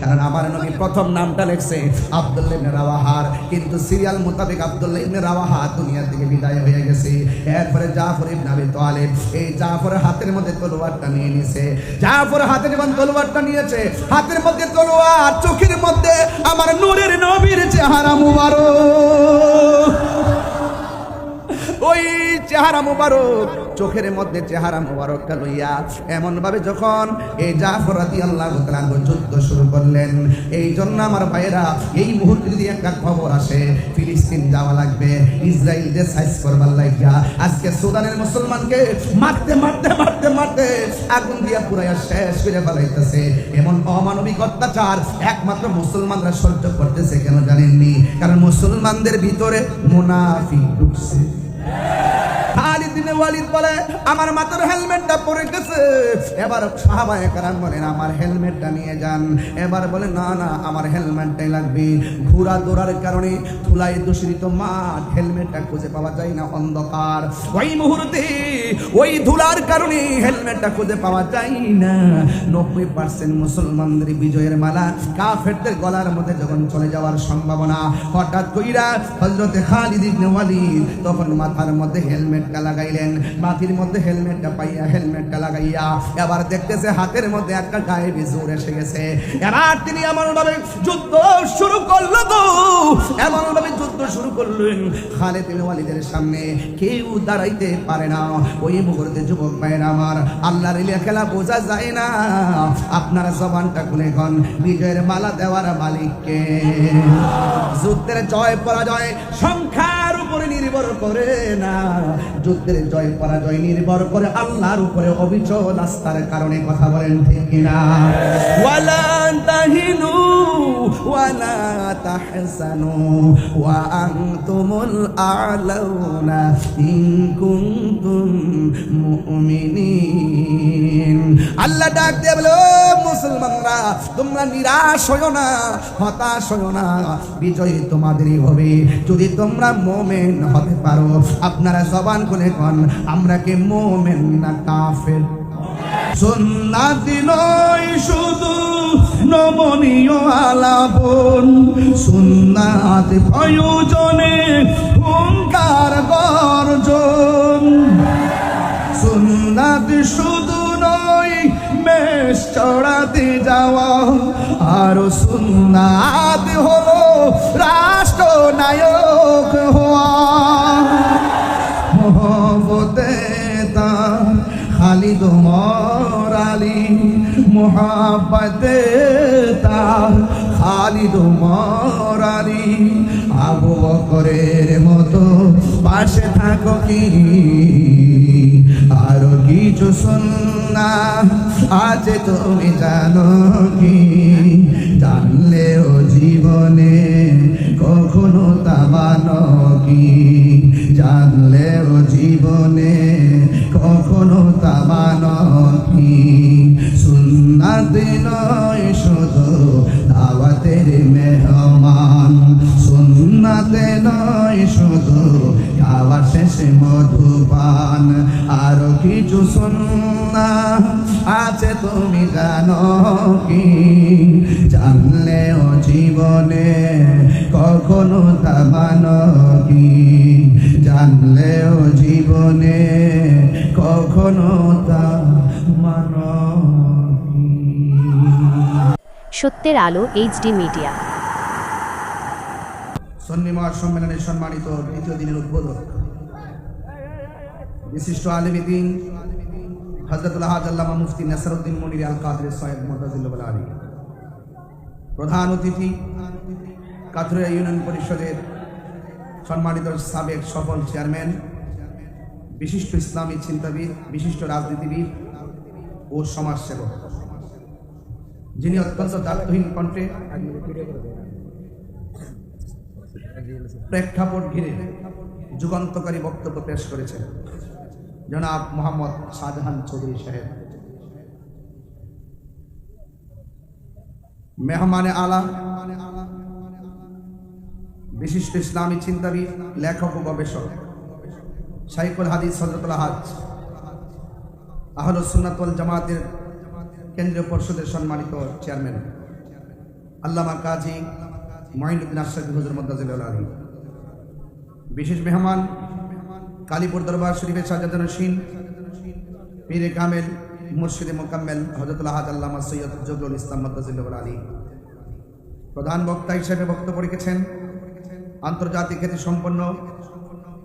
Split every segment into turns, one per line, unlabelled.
কারণ আমার নবী প্রথম নামটা লেখছে আব্দুল্লাহ ইবনে রাওয়াহার, কিন্তু সিরিয়াল মোতাবেক আব্দুল্লাহ ইবনে রাওয়াহা দুনিয়া থেকে বিদায় হয়ে গেছে। এরপরে জাফর ইবনে আবি তালিব, এই জাফরের হাতের মধ্যে তলোয়ারটা নিয়ে নিয়েছে। জাফর হাতে যখন তলোয়ারটা নিয়েছে, হাতের মধ্যে তলোয়ার, চোখের মধ্যে আমার নূরের নবীর চেহারা মুবারক। ওই চেহারা মুবারক, চোখের মধ্যে চেহারা মুবারকটা লইয়া এমন ভাবে যখন এই জাফর রাদিয়াল্লাহু তাআলা যুদ্ধ শুরু করলেন। এই জন্য আমার ভাইরা, এই মুহূর্তে যদি একটা খবর আসে ফিলিস্তিন যাওয়া লাগবে, ইসরায়েল যে সাইজ করবার লাগিয়া আজকে সুদানের মুসলমানকে মারতে মারতে মারতে মারতে আগুন দিয়া পুরাইয়া শেষ করে ফেলাইতেছে, এমন অমানবিক অত্যাচার একমাত্র মুসলমানরা সহ্য করতেছে কেন জানেননি? কারণ মুসলমানদের ভিতরে মুনাফিক ঢুকছে। খালিদ ইবনে ওয়ালিদ বলে আমার মাথার হেলমেটটা পড়ে গেছে। এবার সাহাবায়ে কেরাম বলেন আমার হেলমেটটা নিয়ে যান। এবার বলে না না, আমার হেলমেটটাই লাগবে। ঘোড়া দৌড়ার কারণে ধুলায় দূষিত মাঠ, হেলমেটটা খুঁজে পাওয়া যায় না, অন্ধকার। ওই মুহূর্তে ওই ধুলার কারণে হেলমেটটা খুঁজে পাওয়া যায় না। 90% মুসলমানদের বিজয়ের মালা কাফেরদের গলার মধ্যে যখন চলে যাওয়ার সম্ভাবনা, হঠাৎ কইরা হযরতে খালিদ ইবনে ওয়ালিদ তখন মাথার মধ্যে হেলমেটটা লাগাইলেন। মাথার মধ্যে হেলমেটটা পাইয়া হেলমেটটা লাগাইয়া এবার দেখতেছে হাতের মধ্যে একটা গায়েবী জোর এসে গেছে। এবার তিনি এমন ভাবে যুদ্ধ শুরু করলো তো, এমন ভাবে যুদ্ধ শুরু করলেন খালিদ ইবনে ওয়ালিদের সামনে কেউ দাঁড়াইতে পারে না। ওই মুহূর্তে যুবক ভাইরা আমার, আল্লাহর খেলা বোঝা যায় না। আপনারা জবানটা খুলে কোন বিজয়ের মালা দেওয়ার মালিককে। যুদ্ধের জয় পরাজয় সংখ্যার উপরে নির্ভর করে না, যুদ্ধের জয় পরাজয় নির্ভর করে আল্লাহর উপরে অবিচল আস্থার কারণে। কথা বলেন ঠিক কিনা? ওয়ালা তাহিনু ওয়ালা তাহসানু ওয়া আনতুমুল আ'লাউনা ইন কুনতুম মুমিনিন। আল্লাহ ডাক দিয়ে বলে মুসলমানরা, তোমরা নিরাশ হয়ো না, হতাশ হয়ো না, বিজয় তোমাদেরই হবে যদি তোমরা মুমিন হতে পারো। আপনারা জবান খুলে কোন আমরা কি মুমিন না কাফের? সুন্নাতি নয় শুধু নমনীয় আলাপন, সুন্নাত প্রয়োজনে হুঙ্কার গর্জন। সুন্নাত শুধু নয় মেষ চড়াতে যাওয়া, আর সুন্নাত হলো রাষ্ট্রনায়ক হওয়া। মোহব্বতে তার খালিদ ওমর আলী, মোহাব্বতে তার খালিদ ওমর আলী। আবু বকরের মতো পাশে থাকো কি, আরো কিছু সুন্নাহ আছে তুমি জানো কি? জানলেও জীবনে কখনো তা মানো কি? জানলেও জীবনে কখনো তা মানো কি? সুন্নাত নয় শুধু দাওয়াতের মেহমান, সুন্নাত নয় শুধু খাওয়া শেষে মধুপান। আরো কিছু সুন্নাহ আছে তুমি জানো কি? জানলেও জীবনে কখনো তা মানো কি? জানলেও জীবনে কখনো তা মানো কি?
সত্যের আলো এইচডি মিডিয়া।
সুন্নি মহাসম্মেলনের সম্মানিত দ্বিতীয় দিনের উদ্বোধক বিশিষ্ট আলেম দ্বীন হযরতুল হাজ আল্লামা মুফতি নাসিরউদ্দিন মুনির আল কাদরি সাহেব মুতাজিল্লাহ আলী, প্রধান অতিথি কাথুরিয়া ইউনিয়ন পরিষদের সম্মানিত সাবেক সফল চেয়ারম্যান, বিশিষ্ট ইসলামী চিন্তাবিদ, বিশিষ্ট রাজনীতিবিদ ও সমাজসেবক, যিনি অত্যন্ত দায়িত্বহীন কণ্ঠে প্রেক্ষাপট ঘিরে যুগান্তকারী বক্তব্য পেশ করেছেন জনাব মোহাম্মদ শাহজাহান চৌধুরী সাহেব। মেহমানে আলা, বিশিষ্ট ইসলামী চিন্তাবিদ, লেখক ও গবেষক, শাইখুল হাদিস হযরতুল হাজ আহলুস সুন্নাত ওয়াল জামাতের কেন্দ্রীয় পরিষদের সম্মানিত চেয়ারম্যান, আল্লামা কাজী মঈনুদ্দিন আশরাফি হুজুর মাদ্দাজিল্লাহ আলী। বিশেষ মেহমান কালীপুর দরবার শরীফের সাজ্জাদা নশীন পীরে কামেল মুর্শিদে মোকাম্মেল হযরতুল হাজ আল্লামা সৈয়দ জহুরুল ইসলাম মাদ্দাজিল্লাহ আলী প্রধান বক্তা হিসেবে বক্তব্য রেখেছেন আন্তর্জাতিক খ্যাতি সম্পন্ন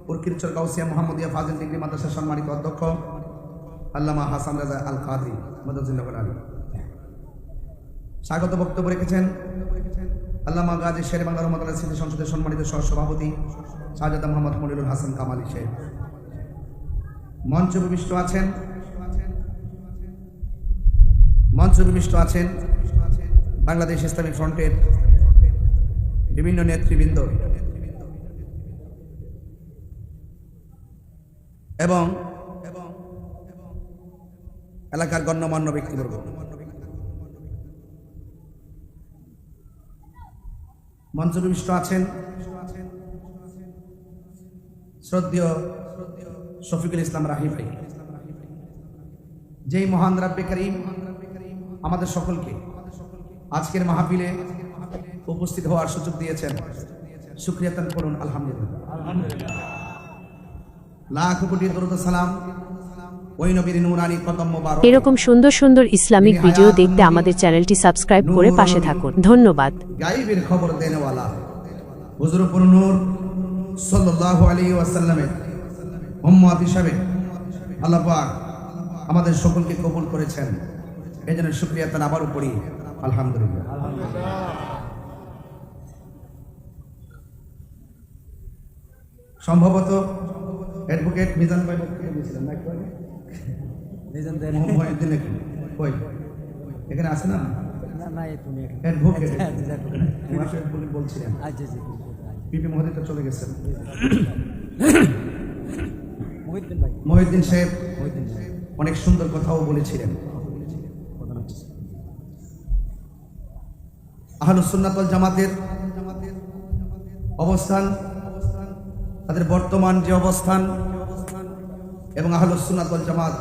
উরকিরচর গাউসিয়া মুহাম্মদিয়া ফাজিল ডিগ্রি মাদ্রাসার সম্মানিত অধ্যক্ষ আল্লামা হাসান রাজা আল কাদরি মাদ্দাজিল্লাহ আলী। স্বাগত বক্তব্য রেখেছেন আল্লামা গাজী শেরে বাংলা রহমাতুল্লাহ স্মৃতি সংসদের সম্মানিত সহসভাপতি শাহজাদা মোহাম্মদ মনিরুল হাসান কামালি সাহেব। মঞ্চ উপবিষ্ট আছেন বাংলাদেশ ইসলামিক ফ্রন্টের বিভিন্ন নেতৃবৃন্দ এবং এলাকার গণ্যমান্য ব্যক্তিবর্গ। মঞ্চ উপবিষ্ট আছেন শ্রদ্ধেয় শফিকুল ইসলাম রাহি ভাই, যেই মহান রাব্বে কারীম আমাদের সকলকে আজকের মাহফিলে উপস্থিত হওয়ার সুযোগ দিয়েছেন। শুকরিয়া তান করুন আলহামদুলিল্লাহ। লাখ কোটি দরুদ সালাম ওই নবীর নূরানি কদম মোবারক।
এরকম সুন্দর সুন্দর ইসলামিক ভিডিও দেখতে আমাদের চ্যানেলটি সাবস্ক্রাইব করে পাশে থাকুন। ধন্যবাদ।
গায়বের খবর দেনেওয়ালা হুজুর পুর নূর সাল্লাল্লাহু আলাইহি ওয়াসাল্লামের উম্মত হিসাবে আল্লাহ পাক আমাদের সকলকে কবুল করেছেন। এজন্য শুকরিয়া তান আবারও পড়ি আলহামদুলিল্লাহ। সম্ভবত অ্যাডভোকেট মিজান ভাই বক্তব্য দিয়েছিলেন না? একটু আগে মিজান দেন মহিউদ্দিন কই এখানে আছে না? না তুমি অ্যাডভোকেট বলছিলেন। আচ্ছা জি পিপি মহোদয় তো চলে গেছেন। মহিউদ্দিন সাহেব অনেক সুন্দর কথাও বলেছিলেন। আহলুস সুন্নাত ওয়াল জামাতের অবস্থান, তাদের বর্তমান যে অবস্থান এবং আহলুস সুন্নাত ওয়াল জামাত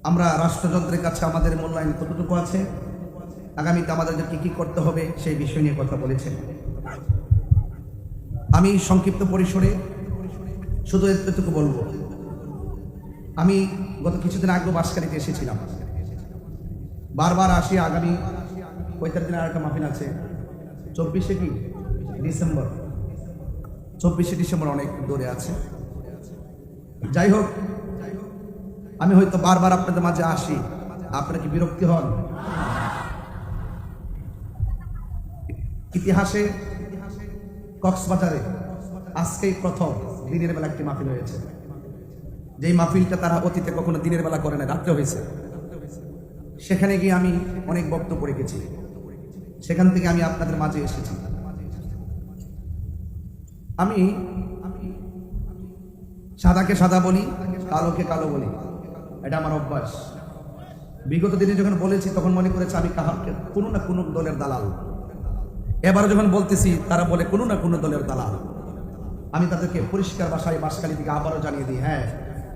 আমরা রাষ্ট্রযন্ত্রের কাছে আমাদের মূল্যায়ন কতটুকু আছে, আগামীতে আমাদেরকে কি করতে হবে সেই বিষয় নিয়ে কথা বলেছেন। আমি সংক্ষিপ্ত পরিসরে শুধু এতটুকু বলবো। আমি গত কিছুদিন আগে বাঁশখালীতে এসেছিলাম, বারবার আসি। আগামী 35 দিনের আর একটা মাহফিল আছে 24শে ডিসেম্বর। 24শে ডিসেম্বর অনেক দূরে আছে। যাই হোক, আমি হয়তো বারবার আপনাদের মাঝে আসি, আপনারা কি বিরক্তি হন? ইতিহাসে কক্সবাজারে আজকেই প্রথম দিনের বেলা একটি মাহফিল হয়েছে। যেই মাহফিলটা তারা অতীতে কখনো দিনের বেলা করে না, রাত্রে হয়েছে। সেখানে গিয়ে আমি অনেক বক্তব্য রেখেছি, সেখান থেকে আমি আপনাদের মাঝে এসেছি। আমি সাদাকে সাদা বলি, কালোকে কালো বলি, এটা আমার অভ্যাস। বিগত দিনে যখন বলেছি তখন মনে করেছে আমি কাহাকে কোনো না কোনো দলের দালাল। এবারে যখন বলতেছি তারা বলে কোনো না কোনো দলের দালাল। আমি তাদেরকে পরিষ্কার ভাষায় বাঁশখালী থেকে আবারও জানিয়ে দিই, হ্যাঁ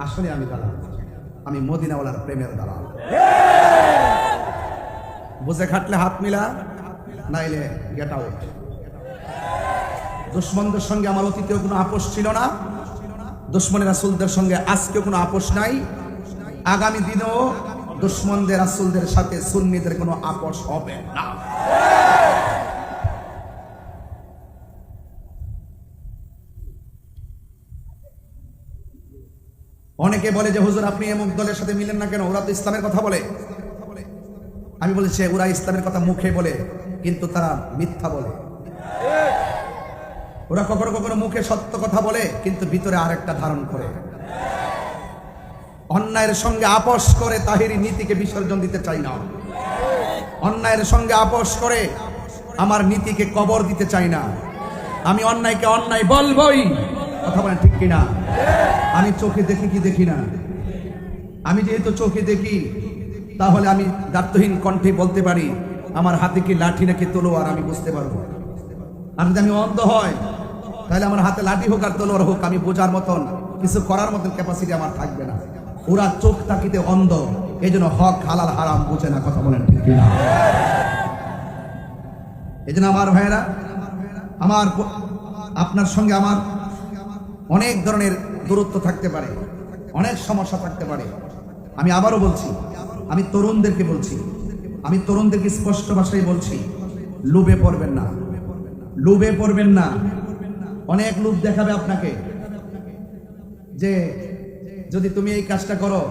আসলে আমি দালাল, আমি মদিনাওয়ালার প্রেমের দালাল। বুঝে খাটলে হাত মিলা, নাইলে গেট আউট। দুশ্মনদের সঙ্গে আমার অতীতেও কোনো আপোষ ছিল না, দুশ্মনের রাসূলদের সঙ্গে আজকেও কোনো আপোষ নাই, আগামী দিনেও দুশ্মনদের রাসূলদের সাথে সুন্নিদের কোনো আপোষ হবে না। অনেকে বলে যে হুজুর আপনি এমন দলের সাথে মিলেন না কেন, ওরা তো ইসলামের কথা বলে। আমি বলেছি ওরা ইসলামের কথা মুখে বলে কিন্তু তারা মিথ্যা বলে। ওরা কখনো কখনো মুখে সত্য কথা বলে কিন্তু ভিতরে আরেকটা ধারণ করে। অন্যায়ের সঙ্গে আপোষ করে তাহিরি নীতিকে বিসর্জন দিতে চাই না, অন্যায়ের সঙ্গে আপোষ করে আমার নীতিকে কবর দিতে চাই না। আমি অন্যায়কে অন্যায় বলবই, কথা বলেন ঠিক কিনা? আমি চোখে দেখি কি দেখি না? আমি যেহেতু চোখে দেখি তাহলে আমি দায়িত্বহীন কণ্ঠে বলতে পারি আমার হাতে কি লাঠি নাকি তলোয়ার আমি বুঝতে পারবো। আর যদি আমি অন্ধ হয় তাহলে আমার হাতে লাঠি হোক আর তলোয়ার হোক আমি বোঝার মতন কিছু করার মতন ক্যাপাসিটি আমার থাকবে না। ওরা চোখ তাকিতে অন্ধ, এই জন্য হক হালাল হারাম বোঝে না, কথা বলেন ঠিক কিনা? এই জন্য আমার ভাইয়েরা, আপনার সঙ্গে আমার অনেক ধরনের দূরত্ব থাকতে পারে, অনেক সমস্যা থাকতে পারে। আমি আবারও বলছি, আমি তরুণদেরকে স্পষ্ট ভাষায় বলছি, লোভে পড়বেন না, লোভে পড়বেন না। অনেক লোভ দেখাবে আপনাকে যে যদি তুমি এই কাজটা করো,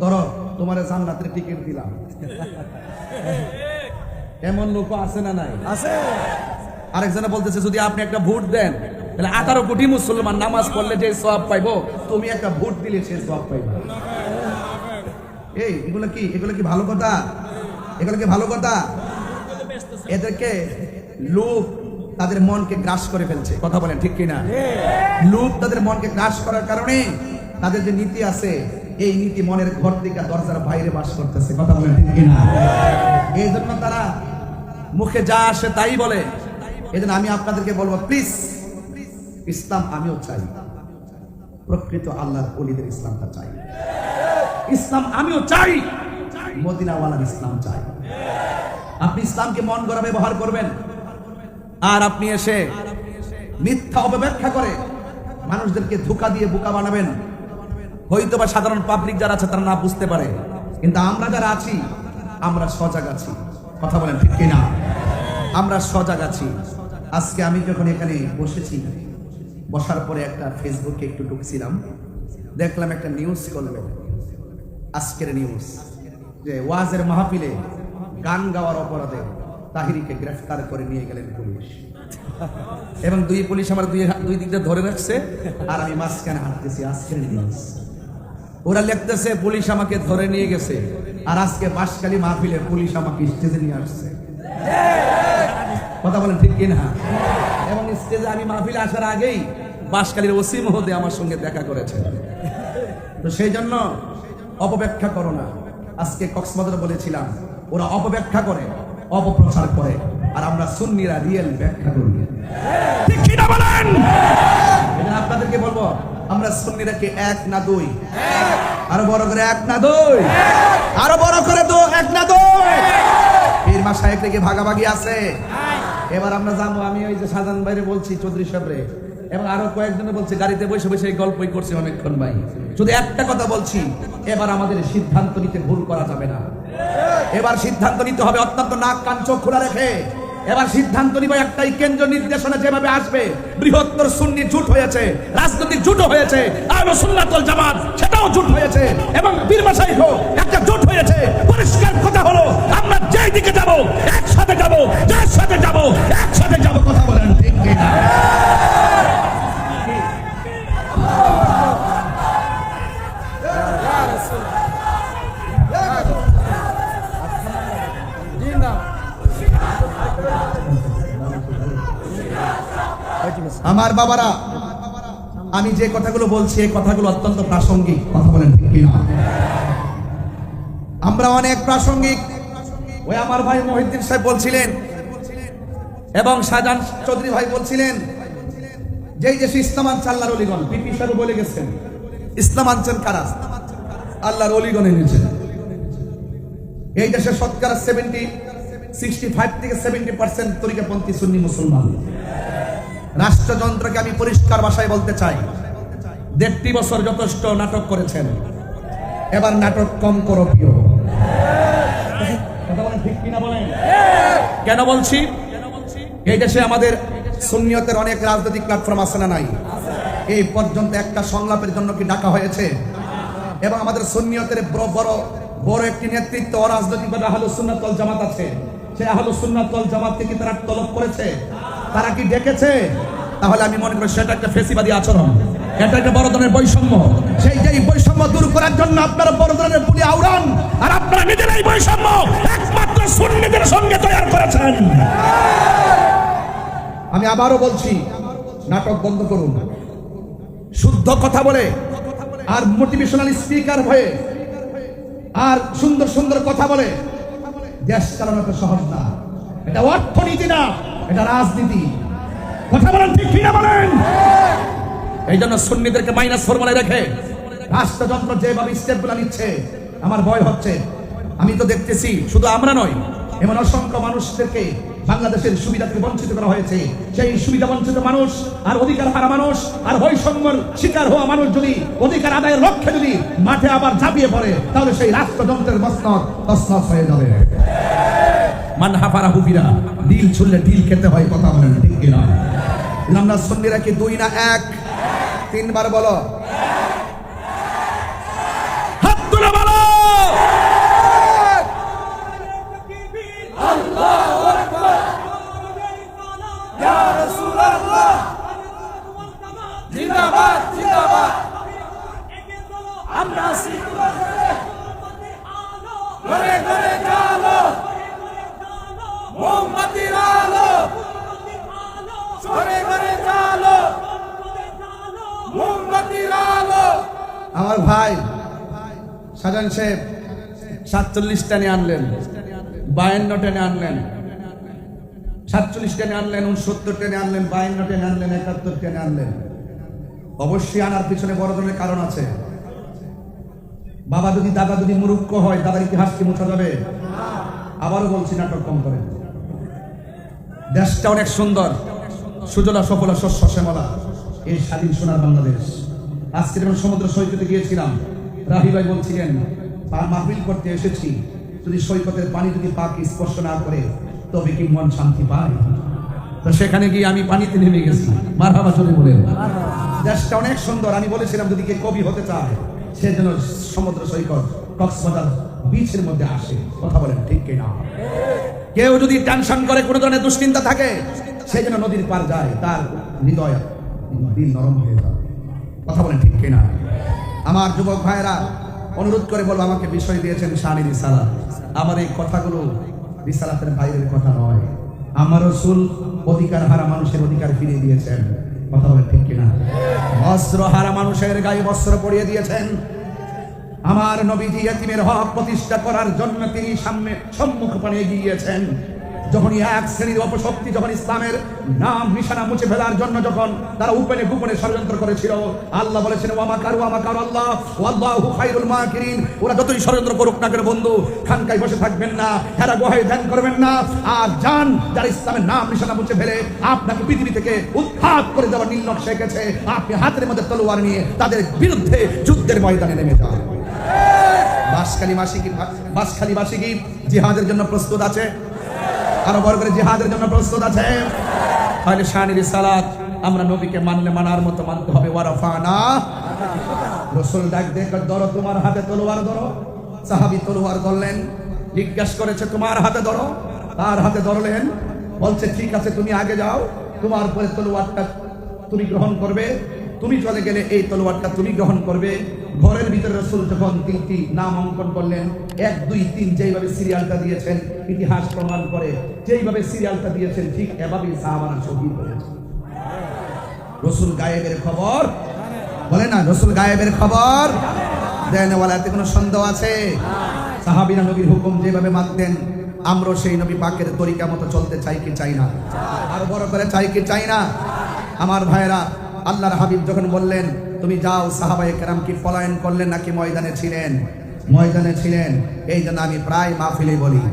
ধরো তোমার জান্নাতের টিকিট দিলাম। এমন লোক আছে না নাই? আছে। আরেকজনে বলতেছে যদি আপনি একটা ভোট দেন তাহলে 18 কোটি মুসলমান নামাজ পড়লে যে সওয়াব পাইবো, তুমি একটা ভোট দিলে সে সওয়াব পাইবা। এই এগুলো কি ভালো কথা? এগুলো কি ভালো কথা? এদেরকে লোভ তাদের মনকে গ্রাস করে ফেলছে। কথা বলেন ঠিক কিনা? লোভ তাদের মনকে গ্রাস করার কারণে তাদের যে নীতি আছে, এই নীতি মনের ঘর থেকে দরজার বাইরে বাস করতেছে। কথা বলেন ঠিক কিনা? এই জন্য তারা মুখে যা আসে তাই বলে। এই জন্য আমি আপনাদেরকে বলবো, প্লিজ, ইসলাম আমিও চাই, প্রকৃত আল্লাহর ওলিদের ইসলামটা চাই। ইসলাম আমিও চাই, মদিনাওয়ালার ইসলাম চাই। আপনি ইসলামকে মন গড়া ব্যবহার করবেন, আর আপনি এসে মিথ্যা অপব্যাখ্যা করে মানুষদেরকে ধোঁকা দিয়ে বোকা বানাবেন। হয়তো বা সাধারণ পাবলিক যারা আছে তারা না বুঝতে পারে, কিন্তু আমরা যারা আছি আমরা সজাগ আছি। কথা বলেন ঠিক কিনা? আমরা সজাগ আছি। আজকে আমি যখন এখানে বসেছি, বসার পরে একটা ফেসবুকে একটু ঢুকছিলাম, দেখলাম একটা নিউজ করলো, আজকের নিউজ, যে ওয়াজের মাহফিলে গান গাওয়ার অপরাধে তাহিরিকে গ্রেফতার করে নিয়ে গেলেন পুলিশ, এবং দুই পুলিশ আমার দুই দিক দিয়ে ধরে রাখছে, আর আমি মাঝখানে হাঁটতেছি। আজকের নিউজ ওরা লিখতেছে পুলিশ আমাকে ধরে নিয়ে গেছে, আর আজকে বাঁশখালী মাহফিলে পুলিশ আমাকে স্টেজে নিয়ে আসছে। কথা বলেন ঠিক কিনা? এবং স্টেজে আমি মাহফিলে আসার আগেই বাঁশখালীর ওসি মহোদয় আমার সঙ্গে দেখা করেছে। তো সেই জন্য অপব্যাখ্যা করো না। আজকে কক্সবাজারে বলেছিলাম, ওরা অপব্যাখ্যা করে, অপপ্রচার করে, আর আমরা সুন্নিরা রিয়েল ব্যাখ্যা করি। ঠিক কি না বলেন? এটা আপনাদেরকে বলবো, আমরা সুন্নিরা কি এক না দুই? আরো বড় করে এক না দুই? আরো বড় করে তো এক না দুই? পীর মাশায়েখ থেকে ভাগাভাগি আছে। এবার আমরা যাবো, আমি ওই যে শাহজাহান ভাইরে বলছি, চৌধুরী সাহেবরে, এবং আরো কয়েকজনে বলছে, গাড়িতে বসে বসে এই গল্পই করছি অনেকক্ষণ ভাই। শুধু একটা কথা বলছি, এবার আমাদের সিদ্ধান্ত নিতে ভুল করা যাবে না। এবার সিদ্ধান্ত নিতে হবে অত্যন্ত নাক কান চোখ খোলা রেখে। এবার সিদ্ধান্ত নিব একটাই, কেন্দ্র নির্দেশনা যেভাবে আসবে, বৃহত্তর সুন্নি জোট হয়েছে, রাজনৈতিক জোট হয়েছে, আহলে সুন্নাত ওয়াল জামাত সেটাও জোট হয়েছে, এবং পীর মাশায়েখও একটা জোট হয়েছে। পরিষ্কার কথা হলো, আমরা যেই দিকে যাব একসাথে যাব, যার সাথে যাব একসাথে যাব। কথা বলেন ঠিক কি না? আমার বাবারা, আমি যে কথাগুলো বলছি এই কথাগুলো অত্যন্ত প্রাসঙ্গিক। কথা বলেন ঠিক কিনা? আমরা অনেক প্রাসঙ্গিক। ওই আমার ভাই মহিউদ্দিন সাহেব বলছিলেন, এবং শাহজাহান চৌধুরী ভাই বলছিলেন, যেই দেশে ইসলাম আনছে আল্লাহর ওলিগণ, পিপি সাহেব বলে গেছেন, ইসলাম আনছেন কারা? আল্লাহর ওলিগণ এনেছেন। এই দেশে শতকরা 65 থেকে 70% তরিকাপন্থী সুন্নি মুসলমান। রাষ্ট্রযন্ত্রকে আমি পরিষ্কার ভাষায় বলতে চাই, 1.5 বছর যথেষ্ট নাটক করেছেন, এবার নাটক কম করো প্রিয়। কথা বলেন ঠিক কিনা বলেন? কেন বলছি? এই দেশে আমাদের সুন্নিয়তের অনেক রাজনৈতিক প্ল্যাটফর্ম আছে না নাই? এই পর্যন্ত একটা সংলাপের জন্য কি ডাকা হয়েছে? এবং আমাদের সুন্নিয়তের বড় একটি নেতৃত্ব রাজনৈতিকভাবে আহলুস সুন্নাত ওয়াল জামাত আছে। সেই আহলুস সুন্নাত ওয়াল জামাতকে কি তারা তলব করেছে? তারা কি ডেকেছে? তাহলে আমি মনে করি সেটা একটা ফেসিবাদী আচরণ, এটা একটা বড় ধরনের বৈষম্য। সেই যে বৈষম্য দূর করার জন্য আপনারা বড় ধরনের পুলি আওড়ান, আর আপনারা নিজেরাই বৈষম্য একমাত্র সুন্নিদের সঙ্গে তৈরি করেছেন। আমি আবারও বলছি, নাটক বন্ধ করুন। শুদ্ধ কথা বলে, আর মোটিভেশনাল স্পিকার হয়ে, আর সুন্দর সুন্দর কথা বলে দেশ চালানো তো সহজ না। এটা অর্থনীতি না, এটা রাজনীতি। কথা বলেন ঠিক কিনা বলেন? এই জন্য সুন্নিদেরকে মাইনাস ফর্মুলায় রেখে রাষ্ট্রযন্ত্র যেভাবে স্টেপগুলো নিচ্ছে, আমার ভয় হচ্ছে। আমি তো দেখতেছি, শুধু আমরা নয়, এমন অসংখ্য মানুষদেরকে বাংলাদেশের সুবিধা থেকে বঞ্চিত করা হয়েছে। সেই সুবিধা বঞ্চিত মানুষ আর অধিকার হারা মানুষ আর বৈষম্যের শিকার হওয়া মানুষ যদি অধিকার আদায়ের লক্ষ্যে যদি মাঠে আবার ঝাঁপিয়ে পড়ে, তাহলে সেই রাষ্ট্রযন্ত্রের মসনদ তছনছ হয়ে যাবে। মান হাফারা হুফিরা, ডিল ছুড়লে ডিল খেতে হয়, কথা বলেন ঠিক কিনা? আমরা সুন্নিরা কি দুই না এক? তিনবার বলো, হাত তুলে বলো।
আল্লাহু আকবার, ইয়া রাসূলুল্লাহ, জিন্দাবাদ জিন্দাবাদ, আমরা ঘরে ঘরে জালো, মোমবাতির আলো, ঘরে ঘরে জালো, মোমবাতির আলো।
আমার ভাই সাজান সাহেব 47 টেনে আনলেন, 52 টেনে আনলেন, 47 টেনে আনলেন, 69 টেনে আনলেন, 52 টেনে আনলেন, 71 টেনে আনলেন। অবশ্যই আনার পিছনে বড় ধরনের কারণ আছে। বাবা যদি দাদা যদি মূর্খ হয়, দাদার ইতিহাস কি মোছা যাবে? আবারও বলছি, নাটক কম করেন। দেশটা অনেক সুন্দর, সুজলা সফলা শস্য শ্যামলা, এই স্বাধীন সোনার বাংলাদেশ। আজকে যখন সমুদ্র সৈকতে গিয়েছিলাম, রাহি ভাই বলছিলেন মাহফিল করতে এসেছি, যদি সৈকতের পানি যদি পাকে স্পর্শ না করে তবে কি মন শান্তি পায়? তো সেখানে গিয়ে আমি পানিতে নেমে গেছি। মারহাবা চলে বলেন। দেশটা অনেক সুন্দর। আমি বলেছিলাম যদি কে কবি হতে চায় সে যেন সমুদ্র সৈকত কক্সবাজার বিচের মধ্যে আসে, কথা বলেন ঠিক কিনা? কেউ যদি টেনশন করে, কোনো ধরনের দুশ্চিন্তা থাকে, সে যেন নদীর পার যায়, তার হৃদয় দিল নরম হয়ে যাবে, কথা বলেন ঠিক কিনা? আমার যুবক ভাইরা অনুরোধ করে বলবো, আমাকে বিষয় দিয়েছেন শানি রিসালাত। আমার এই কথাগুলো রিসালাতের বাইরের কথা নয়। আমার রাসূল অধিকার হারা মানুষের অধিকার ফিরিয়ে দিয়েছেন, কথা বলেন ঠিক কিনা? বস্ত্র হারা মানুষের গায়ে বস্ত্র পরিয়ে দিয়েছেন। আমার নবীজি ইয়েতিমের হক প্রতিষ্ঠা করার জন্য তিনি সম্মুখ পানে এগিয়ে গিয়েছেন। যখন এক শ্রেণীর অপশক্তি যখন ইসলামের নাম নিশানা মুছে ফেলার জন্য যখন তারা উপনে গোপনে ষড়যন্ত্র করেছিল, আল্লাহ বলেছেন ওয়া মাকারু আল্লাহ ওয়াল্লাহু খায়রুল মাকিরিন। ওরা যতই ষড়যন্ত্র করুক না কেন বন্ধু, খানকায় বসে থাকবেন না, হেরা গুহায় ধ্যান করবেন না, আর যান যারা ইসলামের নাম নিশানা মুছে ফেলে আপনাকে পৃথিবী থেকে উৎখাত করে দেওয়ার নীল নকশা এঁকেছে, আপনি হাতের মধ্যে তলোয়ার নিয়ে তাদের বিরুদ্ধে যুদ্ধের ময়দানে নেমে যান। বাঁশখালীবাসী কি জিহাদের জন্য প্রস্তুত আছে? আরো বড় করে জিহাদের জন্য প্রস্তুত আছে? তাহলে শানি রিসালাত আমরা নবীকে মানলে মানার মতো মানতে হবে। ওয়ারাফানা, রাসূল ডাক দেখে ধরো, তোমার হাতে তলোয়ার ধরো। সাহাবী তলোয়ার ধরলেন, জিজ্ঞাসা করেছে তোমার হাতে ধরো, তার হাতে ধরলেন, বলছে ঠিক আছে তুমি আগে যাও, তোমার পরে তলোয়ারটা তুমি গ্রহণ করবে, তুমি চলে গেলে এই তলোয়ারটা তুমি গ্রহণ করবে। ঘরের ভিতরে রাসূল যখন 3টি নাম অঙ্কন করলেন, 1 2 3 যেইভাবে সিরিয়ালটা দিয়েছেন ইতিহাস প্রমাণ করে, যেইভাবে সিরিয়ালটা দিয়েছেন ঠিক এভাবেই সাহাবারা শহীদ হয়েছে। রাসূল গায়েবের খবর বলে না, রাসূল গায়েবের খবর দেন। ওয়ালাতে কোনো সন্দেহ আছে? সাহাবীরা নবীর হুকুম যেভাবে মানতেন, আমরা সেই নবী পাকের তরিকা মতো চলতে চাই কি চাই না? আর বড় করে চাই কি চাই না? আমার ভাইরা, আল্লাহর হাবিব যখন বললেন তুমি যাও, সাহাবায়ে কেরাম কি পলায়ন করলেন নাকি ময়দানে ছিলেন? ময়দানে ছিলেন। এই জন্য আমি প্রায় মাহফিলে বলি,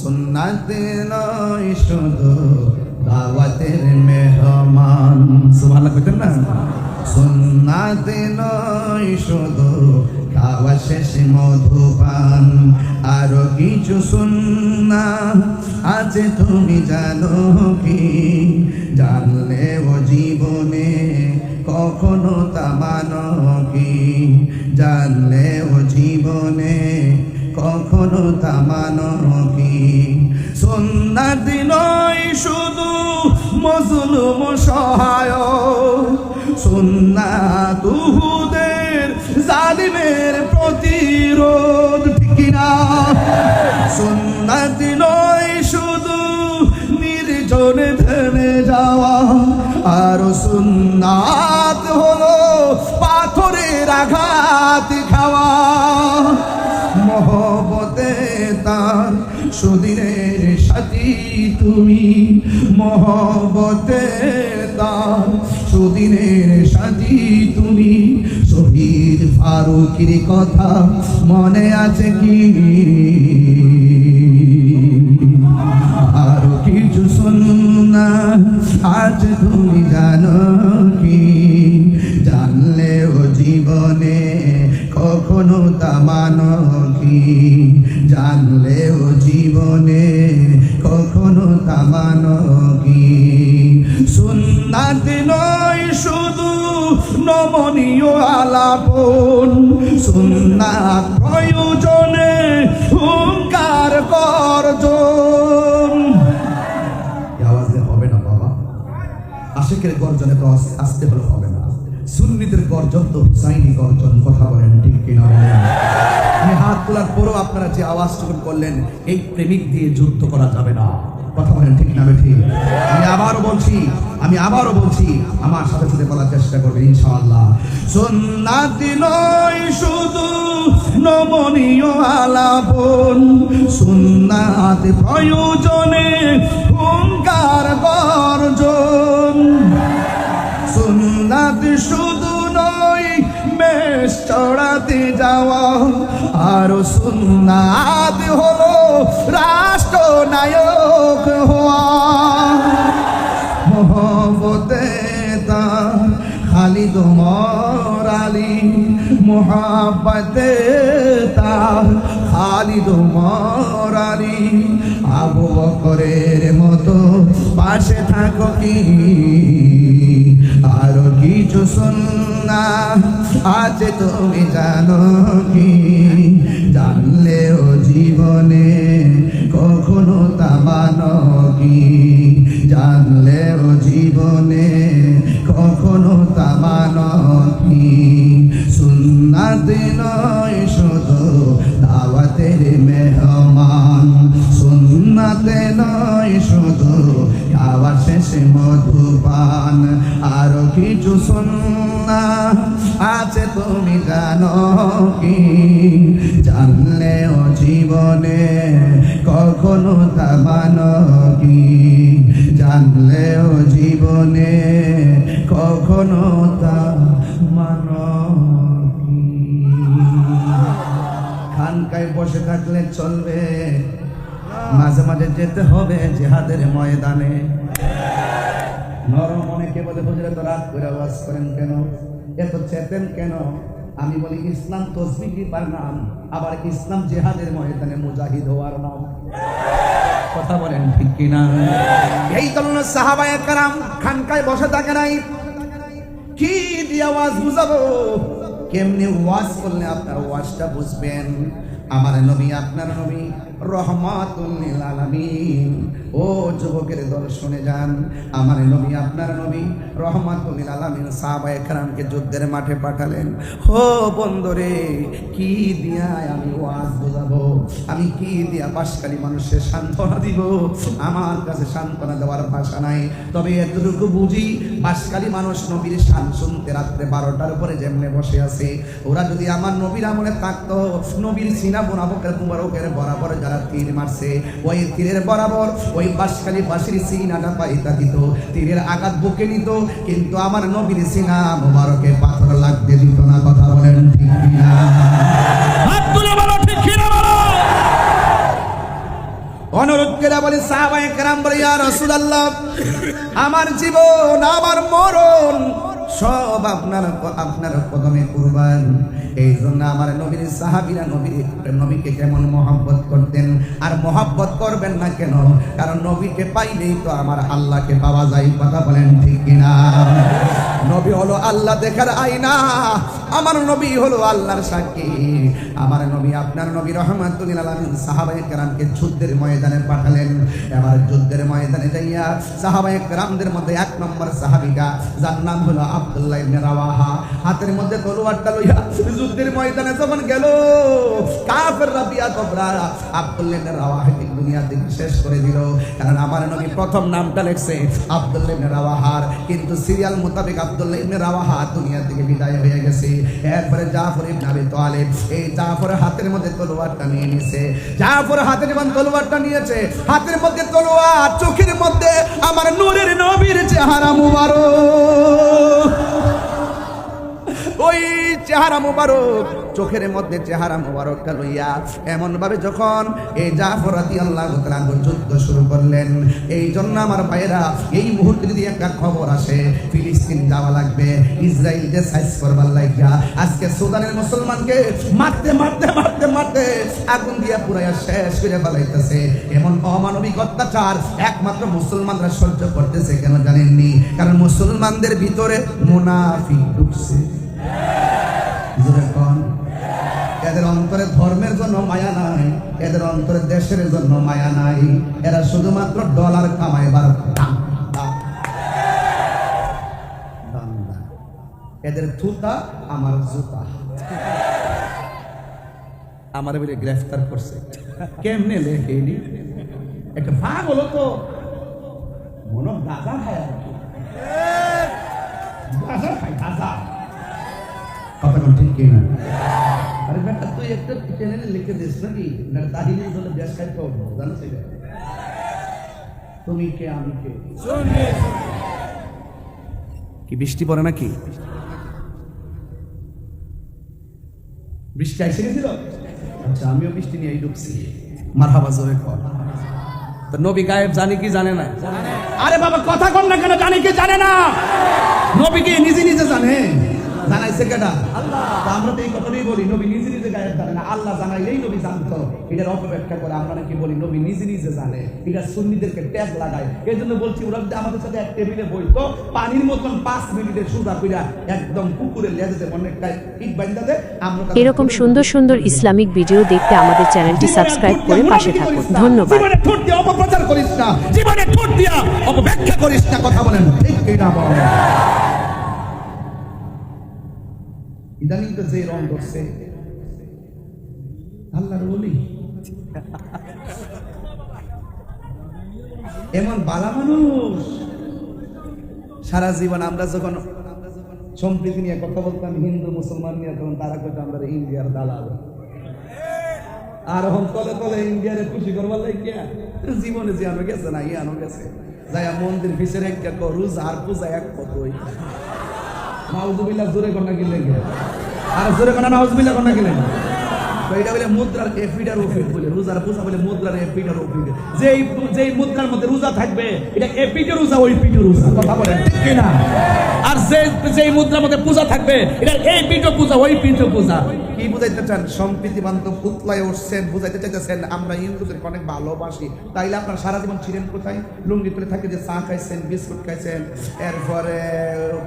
সুন্নাত নয় শুধু দাওয়াতের মেহমান। সুবহানাল্লাহ কইতেন না? সুন্নাত নয় শুধু খাওয়া শেষ মধুপান, আরো কিছু সুন্নাহ আছে তুমি জানো কি? জানলে ও জীবনে কখনো তা মানো কি? জানলে ও জীবনে কখনো তা মানো কি? সুন্নাত নয় শুধু মজলুম সহায়, সুন্নাত উহুদের জালিমের প্রতিরোধ, ঠিক কিনা? সুন্নাত নয় শুধু নির্জনে থেমে যাওয়া, আর সুন্নাত হলো পাথরের আঘাত খাওয়া। মহব্বতে তার সুদিনের সাথী তুমি, মহব্বতে তার সুদিনের সাথী তুমি। শহীদ ফারুকের কথা মনে আছে কি? আর কিছু সুন্নাহ আজ তুমি জানো কি? জানলেও জীবনে কখনো তা মানো কি? জানলেও জীবনে কখনো তা মানো কি? সুন্নাত নয় শুধু নমনীয় আলাপন, সুন্নাত প্রয়োজনে হুঙ্কার গর্জন। আওয়াজে হবে না বাবা, আশিকের গর্জনে তো আসতে হলে হবে না। সুন্নিদের গর্জন তো হুসাইনি গর্জন, কথা বলেন ঠিক কিনা? আমি হাত তোলার পরও আপনারা যে আওয়াজটুকু করলেন, এই প্রেমিক দিয়ে যুদ্ধ করা যাবে না, কথা বলেন ঠিক না? ঠিক। আমি আবারও বলছি, আমার সাথে সাথে বলার চেষ্টা করবেন ইনশাআল্লাহ। সুন্নাত নয় শুধু নমনীয় আলাপন, সুন্নাত প্রয়োজনে হুঙ্কার গর্জন। সুন্নাত শুধু নয় বেশ চড়াতে যাওয়া, আর সুন্নাত হলো রাষ্ট্রনায়ক হওয়া। মোহব্বতে তার খালিদ ওমর আলী, মোহব্বতে তার খালিদ ওমর আলী। আবু বকরের মতো পাশে থাকো কি? আরো কিছু সুন্নাহ আছে তুমি জানো কি? জানলেও জীবনে কখনো তা মানো কি? জানলেও জীবনে কখনো তা মানো কি? সুন্নাত নয় শুধু দাওয়াতের মেহমান, সুন্নাত নয় শুধু খাওয়ার শেষে মধুপান। আরো কিছু সুন্নাহ আছে তুমি জানো কি? জানলেও জীবনে কখনো তা মানো কি? জানলেও জীবনে কখনো তা মানো কি? খানকায় বসে থাকলে চলবে, মাঝে মাঝে যেতে হবে জিহাদের ময়দানে। নরম অনেকে বলে হুজুরে তো রাত করে ওয়াজ করেন কেন, এত চেতেন কেন? আমি বলি ইসলাম তসবিহ দিবার নাম, আবার ইসলাম জিহাদের ময়দানে মুজাহিদ হওয়ার নাম, কথা বলেন ঠিক কিনা? এই কারণে সাহাবায়ে কেরাম খানকায় বসে থাকে নাই। কি দিয়ে ওয়াজ বুঝাবো? কেমনে ওয়াজ করলে আপনার ওয়াজটা বুঝবেন? আমার নবী আপনার নবী রহমাতুল লিল আলামিন। ও যুবকের দল শুনে যান, আমার নবী আপনার নবী রহমাতুল লিল আলামিন সাহাবায়ে কেরামকে যুদ্ধের মাঠে পাঠালেন। ও বন্ধুরে, কি দিয়া আমি ওয়াজ বোঝাবো? আমি কি দিয়া বাসকালী মানুষের সান্ত্বনা দিব? আমার কাছে সান্ত্বনা দেওয়ার ভাষা নাই। তবে এতটুকু বুঝি, বাসকালী মানুষ নবীর শান শুনতে রাত্রে 12টার উপরে যেমনে বসে আছে, ওরা যদি আমার নবীর আমলে থাকতো, নবীর সিনা মুবারকের বরাবর যারা তীর মারছে, ওই তীরের বরাবর ওই বাসকালী বাসির সিনাটা পাইতা দিত, তীরের আঘাত বুকে নিত, কিন্তু আমার নবীর সিনা মুবারকে পাথর লাগতে দিত না, কথা বলেন ঠিক কিনা? অনুরোধ করে বলি সাহাবায়ে কেরাম বলে, ইয়া রাসূলুল্লাহ, আমার জীবন আমার মরণ সব আপনার কদমে কুরবান। এই জন্য আমার নবীর সাহাবীরা নবীকে কেমন মহব্বত করতেন, আর মহব্বত করবেন না কেন? কারণ নবীকে পাইলেই তো আমার আল্লাহকে পাওয়া যায়, কথা বলেন ঠিক কিনা? নবী হলো আল্লাহ দেখার আয়না, আমার নবী হলো আল্লাহর সাক্ষী। আমার নবী আপনার নবী রহমাতুল লিল আলামিন সাহাবায়ে কেরামকে যুদ্ধের ময়দানে পাঠালেন। এবার যুদ্ধের ময়দানে যাইয়া সাহাবায়ে কেরামদের মধ্যে 1 নম্বর সাহাবীটা, যার নাম হলো আব্দুল্লাহ ইবনে রাওয়াহা, হাতের মধ্যে তলোয়ারটা লইয়া যুদ্ধের ময়দানে যখন গেল, কাফের রাবিয়া কবরা আব্দুল্লাহ ইবনে রাওয়াহাকে দুনিয়া থেকে শেষ করে দিল। কারণ আমার নবী প্রথম নামটা লিখছে আব্দুল্লাহ ইবনে রাওয়াহার, কিন্তু সিরিয়াল মোতাবেক আব্দুল্লাহ ইবনে রাওয়াহা দুনিয়া থেকে বিদায় হয়ে গেছে। এরপরে জাফর ইবনে আবি তালিব, এই জাফর হাতের মধ্যে তলোয়ারটা নিয়ে নিয়েছে। জাফর হাতে যখন তলোয়ারটা নিয়েছে, হাতের মধ্যে তলোয়ার, চোখের মধ্যে আমার নূরের নবীর চেহারা মুবারক। ওই চেহারা মুবারক, চোখের মধ্যে চেহারা মুবারকটা লইয়া এমন ভাবে যখন এই জাফর রাদিয়াল্লাহু তাআলা যুদ্ধ শুরু করলেন। এই জন্য আমার ভাইয়েরা, এই মুহূর্তে যদি একটা খবর আসে ফিলিস্তিন যাওয়া লাগবে, ইসরায়েলকে সাইজ করবার লাগিয়া আজকে সুদানের মুসলমানকে মারতে মারতে মারতে মারতে আগুন দিয়া পুরাইয়া শেষ করে ফেলাইতেছে। এমন অমানবিক অত্যাচার একমাত্র মুসলমানরা সহ্য করতেছে কেন জানেননি? কারণ মুসলমানদের ভিতরে মুনাফিক ঢুকছে। এদের অন্তরে ধর্মের জন্য মায়া নাই, এদের অন্তরে দেশের জন্য মায়া নাই, এরা শুধুমাত্র ডলার কামাইবার ধান্দা। এদের থুতা আমার জুতা। আমার বলে গ্রেফতার করছে, কেমনে লেখেনি? একটা ভাগ হলো তো মনে গাঁজা খায়, গাঁজা খায়, গাঁজা। কথা কোন ঠিক কিনা? আরে বেটা তুই একটা চ্যানেলে লিখে দিস নাকি, না তাহিনী বলে দেশ খাইতে হবে, জানিস? তুমি কে আমি কে? কি বৃষ্টি পড়ে নাকি? বৃষ্টি এসে গেছিল? আচ্ছা, আমিও বৃষ্টি নিয়ে ঢুকছি। মারহাবা জোরে কর। তো নবী গায়েব জানে কি জানে না? আরে বাবা কথা কর না কেন? জানে কি জানে না? নবী কি নিজে নিজে জানে? জানাইছে কেডা? আল্লাহ। আমরা তো এই কথাই বলি নবী নিজে নিজে গায়েব জানে না, আল্লাহ জানাইলেই নবী জানতো। এটার অপব্যাখ্যা করে আমরা নাকি বলি নবী নিজে নিজে জানে। এটা সুন্নিদেরকে ট্যাগ লাগায়। এই জন্য বলছি ওরা যদি আমাদের সাথে এক টেবিলে বইতো, পানির মতন 5 মিনিটে সুদা কইরা একদম পুকুরে লেজে অনেকটা ইট বাইন্দা দেয়। আমরা
এরকম সুন্দর সুন্দর ইসলামিক ভিডিও দেখতে আমাদের চ্যানেলটি সাবস্ক্রাইব করে পাশে থাকুন। ধন্যবাদ।
জীবনে ঠোঁট দিয়ে অপপ্রচার করিস না, জীবনে ঠোঁট দিয়া অপব্যাখ্যা করিস না। কথা বলেন ঠিক কিনা বলেন? ইদানিং তো যে রং করছে আল্লাহর ওলি, এমন বালা মানুষ। সারা জীবন আমরা যখন সম্প্রীতি নিয়ে কথা বলতাম হিন্দু মুসলমান নিয়ে, তখন তারা কইতো আমরা ইন্ডিয়ার দালাল। আর এখন তলে তলে ইন্ডিয়ারে খুশি করবার লাগিয়া জীবনে যে আনো গেছে না, ইয়ানো গেছে যাইয়া মন্দির পিছের একটা রোজ আর পূজা এক কতই নাউজুবিল্লাহ জোরে কন্যা গেলে আর জোরে কন্যা নাউজুবিল্লাহ কন্যা গেলেন। এটা বলে মুদ্রার এফিডার ওফিড বলে, রোজার পূজা বলে মুদ্রার এফিডার ওফিড। যেই মুদ্রার মধ্যে রোজা থাকবে এটা এফিডার রোজা, ওই পিডার রোজা। কথা বলেন ঠিক কিনা? আর যেই মুদ্রার মধ্যে পূজা থাকবে এটা এই পিডো পূজা, ওই পিডো পূজা। কি বুঝাইতে চান? সম্প্রীতি বান্ধব উতলায় উঠছেন, বুঝাইতে চাইতেছেন আমরা হিন্দুদেরকে অনেক ভালোবাসি। তাইলে আপনার সারা জীবন ছিলেন কোথায়? লুঙ্গি তুলে থাকে যে চা খাইছেন, বিস্কুট খাইছেন, এরপরে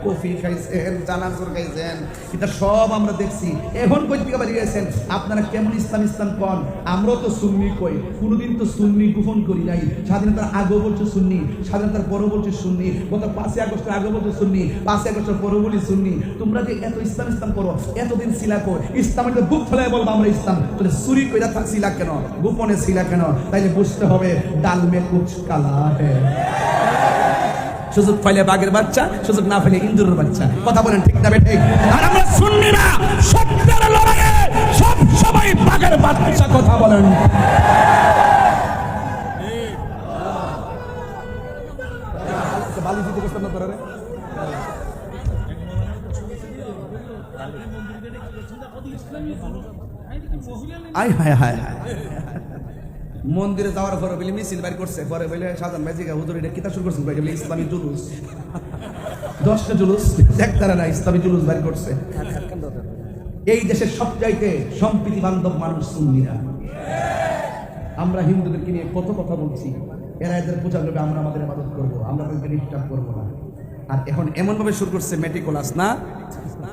কফি খাইছেন, চানাচুর খাইছেন, এটা সব আমরা দেখছি। এখন কই থেকে বাড়ি গেছেন? আপনারা কেমন ইসলাম ইসলাম কন? আমরাও তো সুন্নি কই, কোনোদিন তো সুন্নি গোপন করি নাই। স্বাধীনতার আগেও বলছে সুন্নি, স্বাধীনতার পরও বলছে সুন্নি, গত 5 আগস্টের আগে বলছে সুন্নি, 5 আগস্টের পরও বলি সুন্নি। তোমরা যে এত ইসলাম ইসলাম করো, এতদিন ছিলা কই? ইসলামের তো বুক ফেলায় বলবো আমরা ইসলাম, তাহলে চুরি কইরা থাকছিলা কেন? গোপনে ছিলা কেন? তাইলে বুঝতে হবে ডাল মে কুছ কালা হ্যায়। সুযোগ পাইলে বাঘের বাচ্চা, সুযোগ না পাইলে ইন্দুরের বাচ্চা। কথা বলেন ঠিক না ঠিক? আর আমরা সুন্নিরা সত্যের লড়াইয়ে সব সবাই বাঘের বাচ্চা। কথা বলেন বালি দিতে কষ্ট না করে রে। আয় হায় হায় হায়। মন্দিরে যাওয়ার পরে বলে মিছিল বাইর করছে, পরে বলে সাজান ভাই জিগা হুজুর এটা কিতা শুরু করছেন? বলে ইসলামী জুলুস, 10টা জুলুস দেখতারা না, ইসলামী জুলুস বাইর করছে। এই দেশের সবচাইতে সম্প্রীতি বান্ধব মানুষ সুন্নিরা। আমরা হিন্দুদেরকে নিয়ে কত কথা বলছি, এরা এদের পূজা করবে, আমরা আমাদের ইবাদত করবো, আমরা তাদেরকে ডিস্টার্ব করবো না। আর এখন এমন ভাবে শুরু করছে মেটিকুলাস না,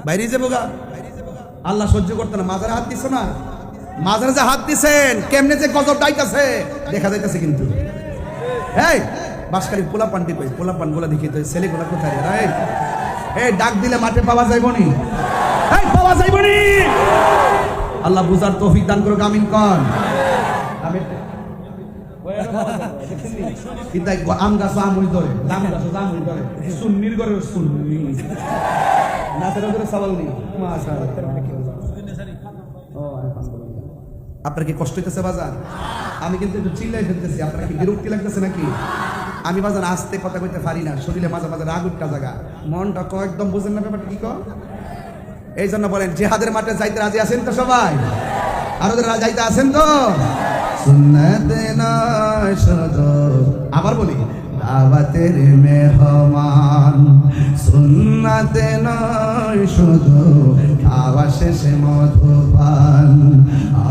বাইরে যাবো গা। আল্লাহ সহ্য করতে না, মাজারে হাত দিছো না, মাজারে যে হাত দিছেন কেমনে যে গজব ডাইতাছে দেখা যাইতাছে। কিন্তু এই বাসকালী পোলা পান্ডি কই, পোলা পান গুলা দেখি তো ছেলেগুলা কোথায় রে? এই ডাক দিলে মাঠে পাওয়া যাইবনি, এই পাওয়া যাইবনি। আল্লাহ বুঝার তৌফিক দান করুক, আমিন কোন। আমি কিতাই আম গাছ আমুই ধরে, জাম গাছ জামুই ধরে, সুন্নির ঘরে সুন্নি না তেরা ধরে সওয়াল নেই। আপনার কি কষ্ট হইতেছে বাজান? আমি কিন্তু একটু চিল্লাই ফেলতেছি, আপনার কি বিরক্তি লাগতেছে নাকি? আমি বাজান আস্তে কথা কইতে পারি না, শরীরে মাঝে মাঝে রাগ উঠটা জায়গা, মনটা একদম বুঝেন না ব্যাপারটা কি কর। এই জন্য বলেন জিহাদের মাঠে যাইতে রাজি আছেন তো সবাই? আর ওদের যাইতে আছেন তো? সুন্নতে নয় শুধু, আবার বলি দাওয়াতের মেহমান, সুন্নতে নয় শুধু খাওয়া শেষে মধুপান,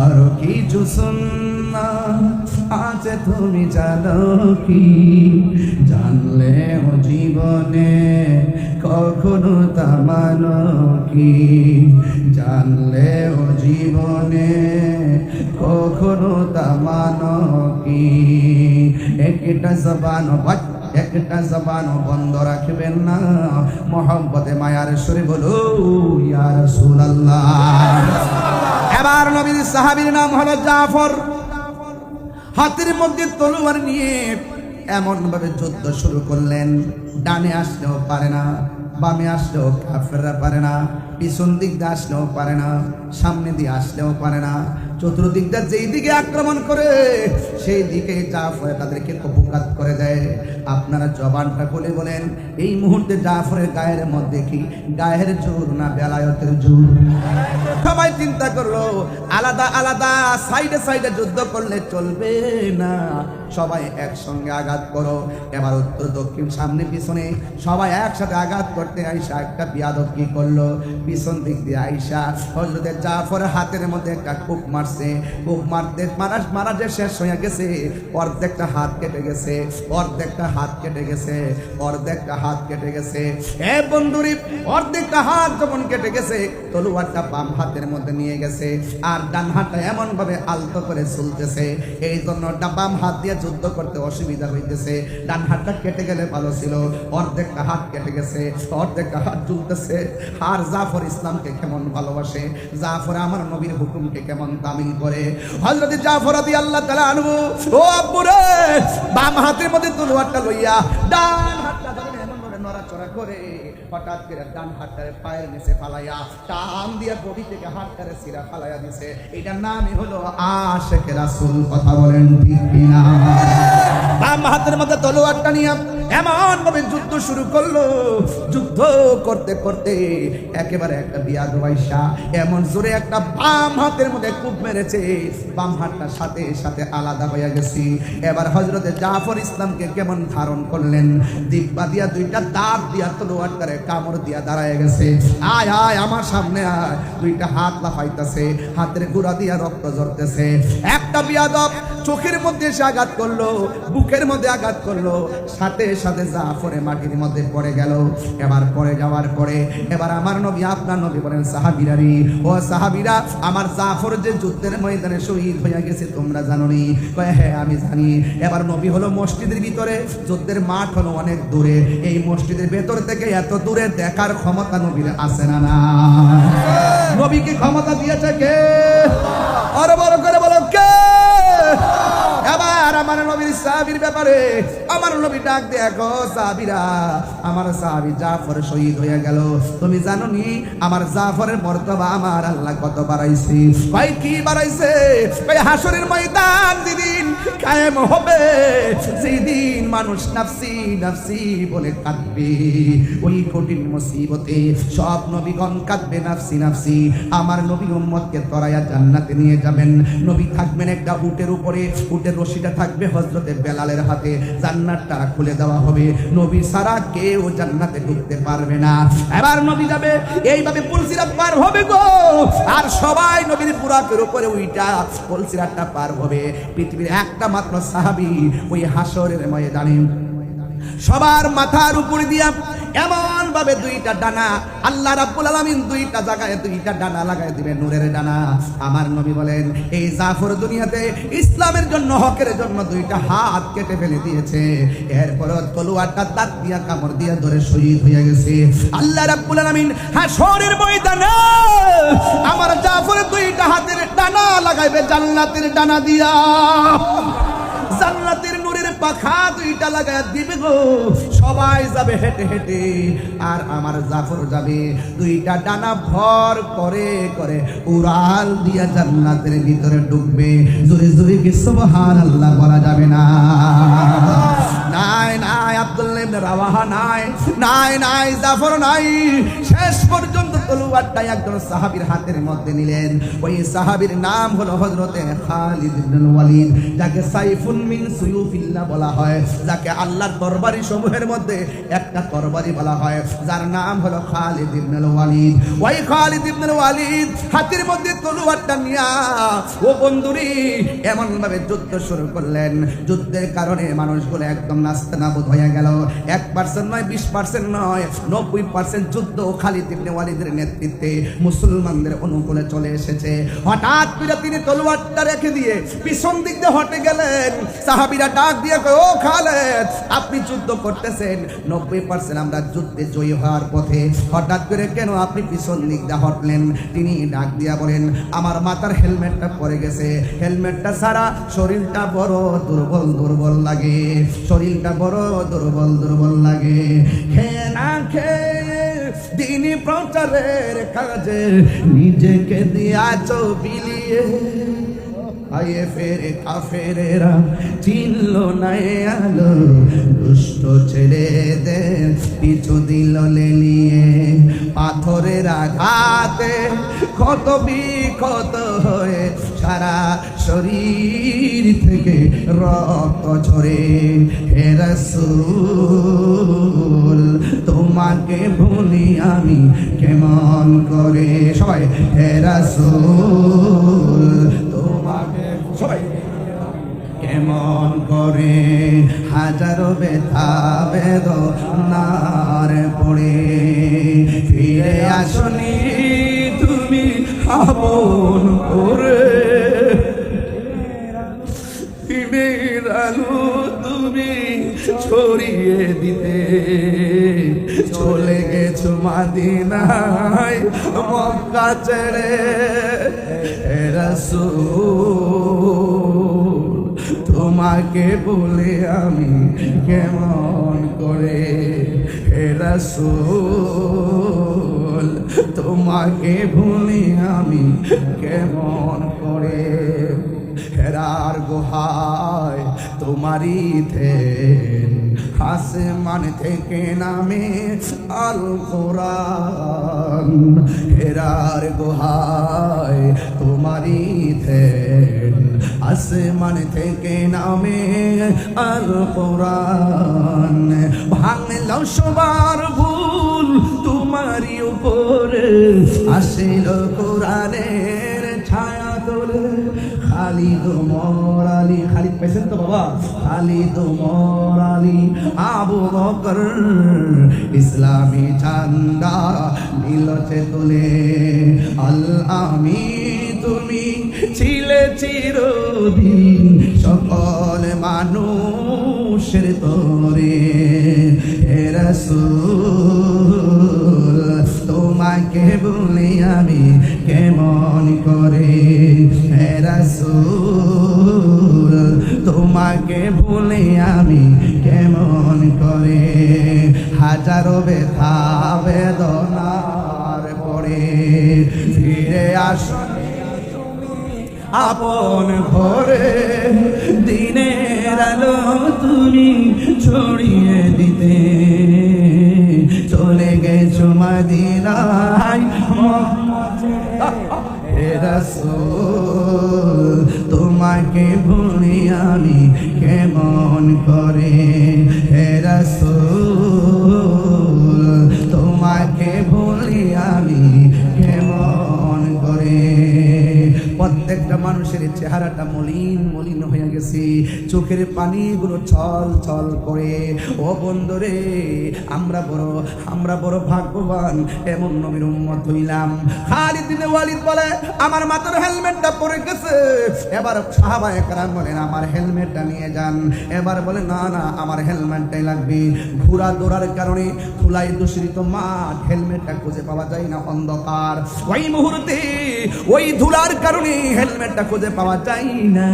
আরো কিছু সুন্নাত আছে তুমি জানো কি? জানলেও জীবনে কখনো তা মানো কি? জানলেও জীবনে কখনো তা মানো কি? একটা জবান বন্ধ রাখবেন না, মোহাম্মতে মায়ার সুরে বলো ইয়া রাসূলুল্লাহ। এবার নবীর সাহাবীর নাম হলো জাফর। হাতের মধ্যে তলোয়ার নিয়ে এমন ভাবে যুদ্ধ শুরু করলেন, ডানে আসলেও পারে না, বামে আসলেও কাফেররা পারে না, পিছন দিক দিয়ে আসলেও পারে না, সামনে দিয়ে আসলেও পারে না, চতুর্দিক দিয়ে যেই দিকে আক্রমণ করে সেই দিকে জাফর তাদেরকে কপুকাত করে দেয়। আপনারা জবানটা খুলে বলেন, এই মুহূর্তে জাফরের গায়ের মধ্যে কি গায়ের জোর না বেলায়েতের জোর? সবাই চিন্তা করলো আলাদা আলাদা সাইডে সাইডে যুদ্ধ করলে চলবে না, সবাই একসঙ্গে আঘাত করো। এবার উত্তর দক্ষিণ সামনে পিছনে সবাই একসাথে আঘাত করতে আইসা একটা বিয়াদব কি করলো, পিছন দিক দিয়ে আইসা হযরতে জাফরের হাতের মধ্যে একটা কূপ মারছে। কূপ মারতে মারা যে শেষ হয়ে গেছে, অর্ধেকটা হাত কেটে গেছে, অর্ধেকটা হাত কেটে গেছে, অর্ধেকটা হাত কেটে গেছে। এ বন্ধুরি, অর্ধেকটা হাত যখন কেটে গেছে, তলোয়ারটা বাম হাতের মধ্যে নিয়ে গেছে, আর ডান হাতটা এমন ভাবে আলতো করে চলতেছে, এই জন্য বাম হাত দিয়ে যুদ্ধ করতে অসুবিধা হইতেছে। ডান হাতটা কেটে গেলে ভালো ছিল, অর্ধেকটা হাত কেটে গেছে, অর্ধেকটা হাত চলতেছে। আর জাফর ইসলামকে কেমন ভালোবাসে, জাফর আমার নবীর হুকুমকে কেমন তামিল করে। হযরত জাফর রাদিয়াল্লাহু তাআলা আনহু, ও আব্বু রে, বাম হাতের মধ্যে তলোয়ারটা লইয়া ডান হাতটা যখন এমন ভাবে নড়াচড়া করে, হঠাৎ করে ডান হাতটারে পায়ের নিচে ফালাইয়া টান দিয়া বডি থেকে হাতটারে সিরা ফালাইয়া দিছে। এটার নামই হলো আশিকে রাসূল। কথা বলেন ঠিক কিনা? বাম হাতের মধ্যে তলোয়ারটা নিয়ে এমন ভাবে যুদ্ধ শুরু করলো। যুদ্ধ করতে করতে একেবারে একটা বিয়াদব আইসা এমন জোরে একটা বাম হাতের মধ্যে কূপ মেরেছে, বাম হাতটা সাথে সাথে আলাদা হয়ে গেছে। এবার হযরতে জাফর ইসলামকে কেমন ধারণ করলেন, দিব্যা দিয়া দুইটা দাঁত দিয়া তলোয়ারটারে কামড় দিয়া দাঁড়ায় গেছে। আয় আয় আমার সামনে আয়, দুইটা হাত লাফাইতেছে, হাতের গুড়া দিয়া রক্ত ঝরতেছে। একটা বিয়াদব চোখের মধ্যে এসে আঘাত করলো, বুকের মধ্যে আঘাত করলো, সাথে সাথে জাফরে মাটির মধ্যে পড়ে গেল। এবার পড়ে যাওয়ার পরে এবার আমার নবী, আপনার নবী বলেন, সাহাবীরা রে, ও সাহাবীরা, আমার জাফর যে যুদ্ধের ময়দানে শহীদ হয়ে গেছে তোমরা জানো নি? কয় হ্যাঁ আমি জানি। এবার নবী হলো মসজিদের ভিতরে, যুদ্ধের মাঠ হলো অনেক দূরে, এই মসজিদের ভেতর থেকে এত দূরে দেখার ক্ষমতা নবীর আছে না? না, নবীকে ক্ষমতা দিয়েছে কে? আরো বড় করে বলো কে? এবার আমার নবীর সাহাবীর ব্যাপারে আমার নবী ডাক দেখো, সাহাবীরা, আমার সাহাবী জাফর শহীদ হয়ে গেল, তুমি জানো নি আমার জাফরের মর্তবা আমার আল্লাহ কত বাড়াইছে? ভাই কি বাড়াইছে? ভাই হাসরের ময়দান যেদিন কায়েম হবে, যেদিন মানুষ নাফসি নাফসি বলে কাঁদবে, ওই কঠিন মুসিবতে সব নবীগণ কাঁদবে নাফসি নাফসি। আমার নবী উম্মতকে তরাইয়া জান্নাতে নিয়ে যাবেন। নবী থাকবেন একটা উটের উপরে, উটের রশিটা থাকবে হযরতে বেলালের হাতে, জান্নাতটা খুলে দেওয়া হবে, নবী ছাড়া কেউ জান্নাতে ঢুকতে পারবে না। এবার নবী যাবে, এইভাবে পুলসিরাত পার হবে গো, আর সবাই নবীর বুরাকের উপরে উইটা পুলসিরাতটা পার হবে। পৃথিবীর একটা মাত্র সাহাবী ওই হাসরের ময়দানে সবার মাথার উপর দিয়া এমন ভাবে দুইটা ডানা আল্লাহ রাব্বুল আলামিন দুইটা জায়গায় দুইটা ডানা লাগায় দিবেন, নূরের ডানা। আমার নবী বলেন, এই জাফর দুনিয়াতে ইসলামের জন্য, হকের জন্য দুইটা হাত কেটে ফেলে দিয়েছে, এরপর তলোয়ারটা দাঁত দিয়া কামড় দিয়া ধরে শহীদ হয়ে গেছে। আল্লাহ রাব্বুল আলামিন হাসরের ময়দানে আমার জাফর দুইটা হাতের ডানা লাগাইবে জান্নাতের ডানা দিয়া, জান্নাতের নূরের পাখা দুইটা লাগায় দিবে গো। সবাই যাবে হেঁটে হেঁটে, আর আমার জাফর যাবে দুইটা ডানা ভর করে করে উড়াল দিয়া জান্নাতের ভিতরে ঢুকবে। জোরে জোরে কি সুবহানাল্লাহ বলা যাবে না? নাই নাই আব্দুল্লাহ ইবনে রাওয়াহা নাই, নাই নাই জাফর নাই, শেষ পর্যন্ত তলোয়ারটা একজন সাহাবীর হাতের মধ্যে নিলেন। ওই সাহাবীর নাম হলো হযরতে খালিদ ইবনে ওয়ালিদ, যাকে সাইফুন মিন সুয়ুফিল্লাহ বলা হয়, যাকে আল্লাহর তরবারি সমূহের মধ্যে একটা তরবারি বলা হয়, যার নাম হলো খালিদ ইবনে ওয়ালিদ। ওই খালিদ ইবনে ওয়ালিদ হাতের মধ্যে তলোয়ারটা নিয়া ও বন্ধুরি এমন ভাবে যুদ্ধ শুরু করলেন, যুদ্ধের কারণে মানুষগুলো একদম নাস্তানাবুদ হয়ে গেল। 1% নয়, 20% নয়, 90% যুদ্ধ খালিদ ইবনে ওয়ালিদের নেতৃত্বে মুসলমানদের অনুকূলে চলে এসেছে। হঠাৎ করে তিনি তলোয়ারটা রেখে দিয়ে পিছন দিক দিয়ে হটে গেলেন। সাহাবীরা ডাক দিয়ে কয়, ও খালিদ, আপনি যুদ্ধ করতেছেন, 90% আমরা যুদ্ধে জয়ী হওয়ার পথে, হঠাৎ করে কেন আপনি পিছন দিক দিয়ে হটলেন? তিনি ডাক দিয়া বলেন, আমার মাথার হেলমেটটা পড়ে গেছে, হেলমেটটা ছাড়া শরীরটা বড় দুর্বল দুর্বল লাগে, শরীরটা বড় দুর্বল দুর্বল লাগে। খেয়ে না খেয়ে দিনী প্রচারের কাজে নিজেকে দিয়াছ বিলিয়ে, আয়ে ফেরে কাফেরেরা চিনল না এ আলো, দুষ্ট ছেলেদের পিছু দিল লেলিয়ে, পাথরের আঘাতে ক্ষত বিক্ষত হয়ে সারা শরীর থেকে রক্ত ঝরে। হে রাসূল, তোমাকে ভুলি আমি কেমন করে, সবাই হে রাসূল, তোমাকে সবাই কেমন করে, হাজারো ব্যথা বেদনার পড়ে ফিরে আসনি তুমি আপন করে, দিনের আলো তুমি ছড়িয়ে দিতে, চলে গেছো মদিনায় মক্কা ছেড়ে। হে রাসূল, তোমাকে বলে আমি কেমন করে, হে রাসূল, তোমাকে ভুলি আমি কেমন করে। হেরার গুহায় তোমারই থেন, আসমান থেকে নামে আল কোরআন। হেরার গুহায় তোমারই থেন, আসমান থেকে নামে আল কোরআন। ভাঙল সবার ভুল তোমারই উপরে, আসিল কোরআনের ছায়া তোলে। খালিদ ওমর আলী, খালিদ পেয়েছেন তো বাবা? খালিদ ওমর আলী, আবু বকর ইসলামী ঝান্ডা নীলচে তোলে। আল আমি তুমি ছিলে চিরদিন সকল মানুষের তরে। হে রাসূল, তোমাকে বলি আমি কেমন করে। হে রাসূল, তোমাকে ভুলে আমি কেমন করে। হাজারো ব্যথা বেদনার পরে ফিরে আসনি আপন ঘরে, দিনের আলো তুমি ছড়িয়ে দিতে, চলে গেছো মদিনায় মক্কা ছেড়ে। হে রাসূল, তোমাকে ভুলি আমি কেমন করে। হে রাসূল, তোমাকে ভুলি আমি কেমন করে। প্রত্যেকটা মানুষের চেহারাটা মলিন মলিন হয়ে গেছে, চোখের পানিগুলো ছল ছল করে। ও বন্ধুরে, আমরা বড় ভাগ্যবান, এমন নবীর উম্মত হইলাম। খালিদ ইবনে ওয়ালিদ বলে, আমার মাথার হেলমেটটা পড়ে গেছে। এবার সাহাবায়ে কেরাম বলেন, আমার হেলমেটটা নিয়ে যান। এবার বলে, না না, আমার হেলমেটটাই লাগবে। ঘোড়া দৌড়ার কারণে ধুলায় দূষিত মাঠ, হেলমেটটা খুঁজে পাওয়া যায় না, অন্ধকার। ওই মুহূর্তে ওই ধুলার কারণে হেলমেটটা খুঁজে পাওয়া যায় না।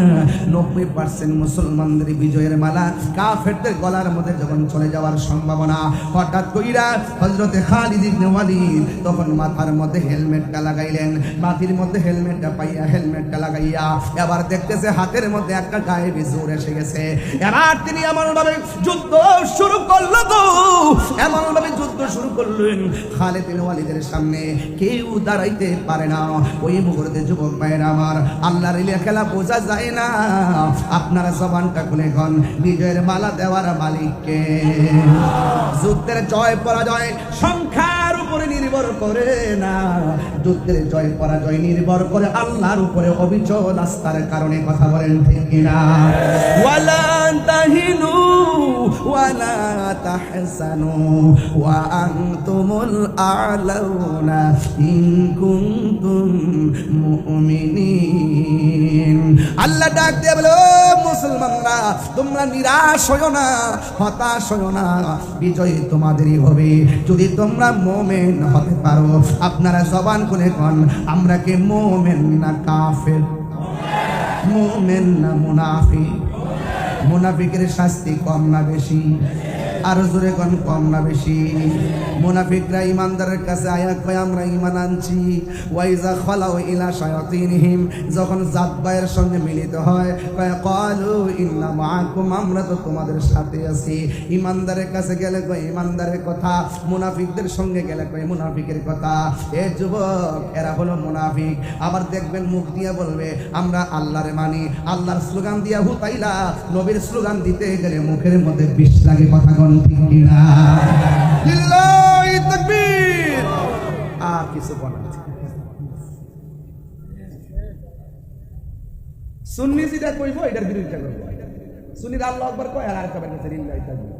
90% মুসলমানদের বিজয়ের মালা কাফেরদের গলার মধ্যে যখন চলে যাওয়ার সম্ভাবনা, হঠাৎ কইরা হযরতে খালিদ ইবনে ওয়ালিদ তখন মাথার মধ্যে হেলমেটটা লাগাইলেন। মাথার মধ্যে হেলমেটটা পাইয়া হেলমেটটা লাগাইয়া এবার দেখতেছে হাতের মধ্যে একটা গায়েবী জোর এসে গেছে। এবার তিনি এমন ভাবে যুদ্ধ শুরু করলো, তো এমন ভাবে যুদ্ধ শুরু করলেন। খালিদ বিন ওয়ালিদের সামনে কেউ দাঁড়াইতে পারে না। ওই মুহূর্তে যুবক ভাইরা আমার, আল্লাহর খেলা বোঝা যায় না। আপনারা জবানটা খুলে কোন বিজয়ের মালা দেওয়ার মালিককে। যুদ্ধের জয় পরাজয় সংখ্যার উপরে নির্ভর করে না, যুদ্ধের জয় পরাজয় নির্ভর করে আল্লাহর উপরে অবিচল আস্থার কারণে। কথা বলেন ঠিক কিনা? ওয়ালা তাহিনু ওয়ালা তাহসানু ওয়া আনতুমুল আ'লাউনা ইন কুনতুম মুমিনিন। আল্লাহ ডাক দিয়ে বলে, মুসলমানরা তোমরা নিরাশ হয়ো না, হতাশ হয়ো না, বিজয় তোমাদেরই হবে যদি তোমরা মুমিন হতে পারো। আপনারা জবান খুলে কোন, আমরা কি মুমিন না কাফের? মুমিন না মুনাফিক? মুনাফিকের শাস্তি কম না বেশি? আর জোরে কোন, কম না বেশি? মুনাফিকরা ইমানদারের কাছে আয়া কয় আমরা ঈমান আনছি। ওয়াইজা খালাউ ইলা শায়াতিনহিম, যখন জাতবায়ের সঙ্গে মিলিত হয় কয় ক্বালু ইন্না মাআকুম, আমরা তো তোমাদের সাথে আছি। ইমানদারের কাছে গেলে কয় ইমানদারের কথা, মুনাফিকদের সঙ্গে গেলে কয় মুনাফিকের কথা। এ যুবক, এরা হলো মুনাফিক। আবার দেখবেন মুখ দিয়া বলবে আমরা আল্লাহরে মানি, আল্লাহর স্লোগান দিয়া হুতাইলা নবীর স্লোগান দিতে গেলে মুখের মধ্যে বিষ লাগে। কথা কোন ঠিক কিনা? লিল্লাহি তাকবীর। আর কিছু বলা সুন্নি যেটা কইব এটার বিরোধিতা করব। সুন্নিরা আল্লাহু আকবার কয় আর আরেকটা বলছে লিল্লাহি তাকবীর।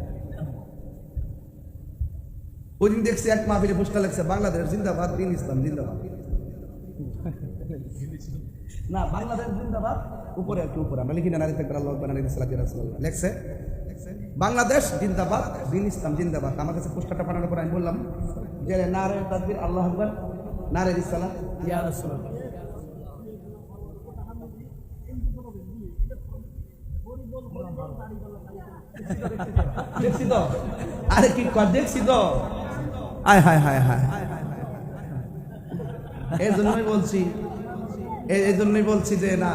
ওই দিন দেখছি এক মাহফিলে পোস্টার লাগছে বাংলাদেশ জিন্দাবাদ, দ্বীন ইসলাম জিন্দাবাদ। না, বাংলাদেশ জিন্দাবাদ উপরে একটু উপরে আমরা লিখি না, নারী তাকবীর আল্লাহু আকবার নারী সাল্লাল্লাহু আলাইহি ওয়াসাল্লাম লেখছে বাংলাদেশ জিন্দাবাদ, দ্বীন ইসলাম জিন্দাবাদ। আমার কাছে পোস্টারটা পাঠানোর পর আমি বললাম যে নারে তাকবীর আল্লাহু আকবার নারে রিসালাত ইয়া রাসূলুল্লাহ। দেখছি তো, আরে কি কর, দেখছি তো, আয় হায় হায় হায়। এই জন্যই বলছি যে না,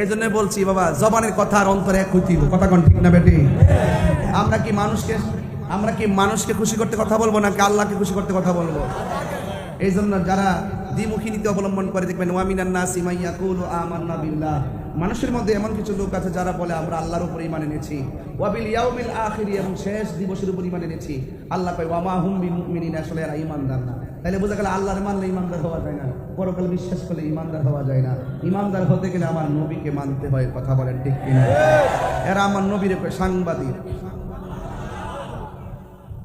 এই জন্যই বলছি বাবা, জবানের কথা আর অন্তরে এক হইতে হবে। কথা কোন ঠিক না বেটি? আমরা কি মানুষকে খুশি করতে কথা বলবো নাকি আল্লাহকে খুশি করতে কথা বলবো? এই জন্য যারা দ্বিমুখী নীতি অবলম্বন করে দেখবেন ওয়ামিনান নাসি মান ইয়াকুলু আমান্না বিল্লাহ, মানুষের মধ্যে এমন কিছু লোক আছে যারা বলে আমরা আল্লাহর উপর ঈমান এনেছি, ওয়া বিল ইয়াউমিল আখির, এবং শেষ দিবসের উপর ঈমান এনেছি। আল্লাহ কয় ওয়া মা হুম বিমুমিনিন, আসলে এরা ঈমানদার না। তাহলে বোঝা গেল আল্লাহর মানলে ঈমানদার হওয়া যায় না, পরকাল বিশ্বাস করলে ঈমানদার হওয়া যায় না। ঈমানদার হতে গেলে আমার নবীকে মানতে হয়। কথা বলেন ঠিক কিনা? এরা আমার নবীর সাংবাদিক।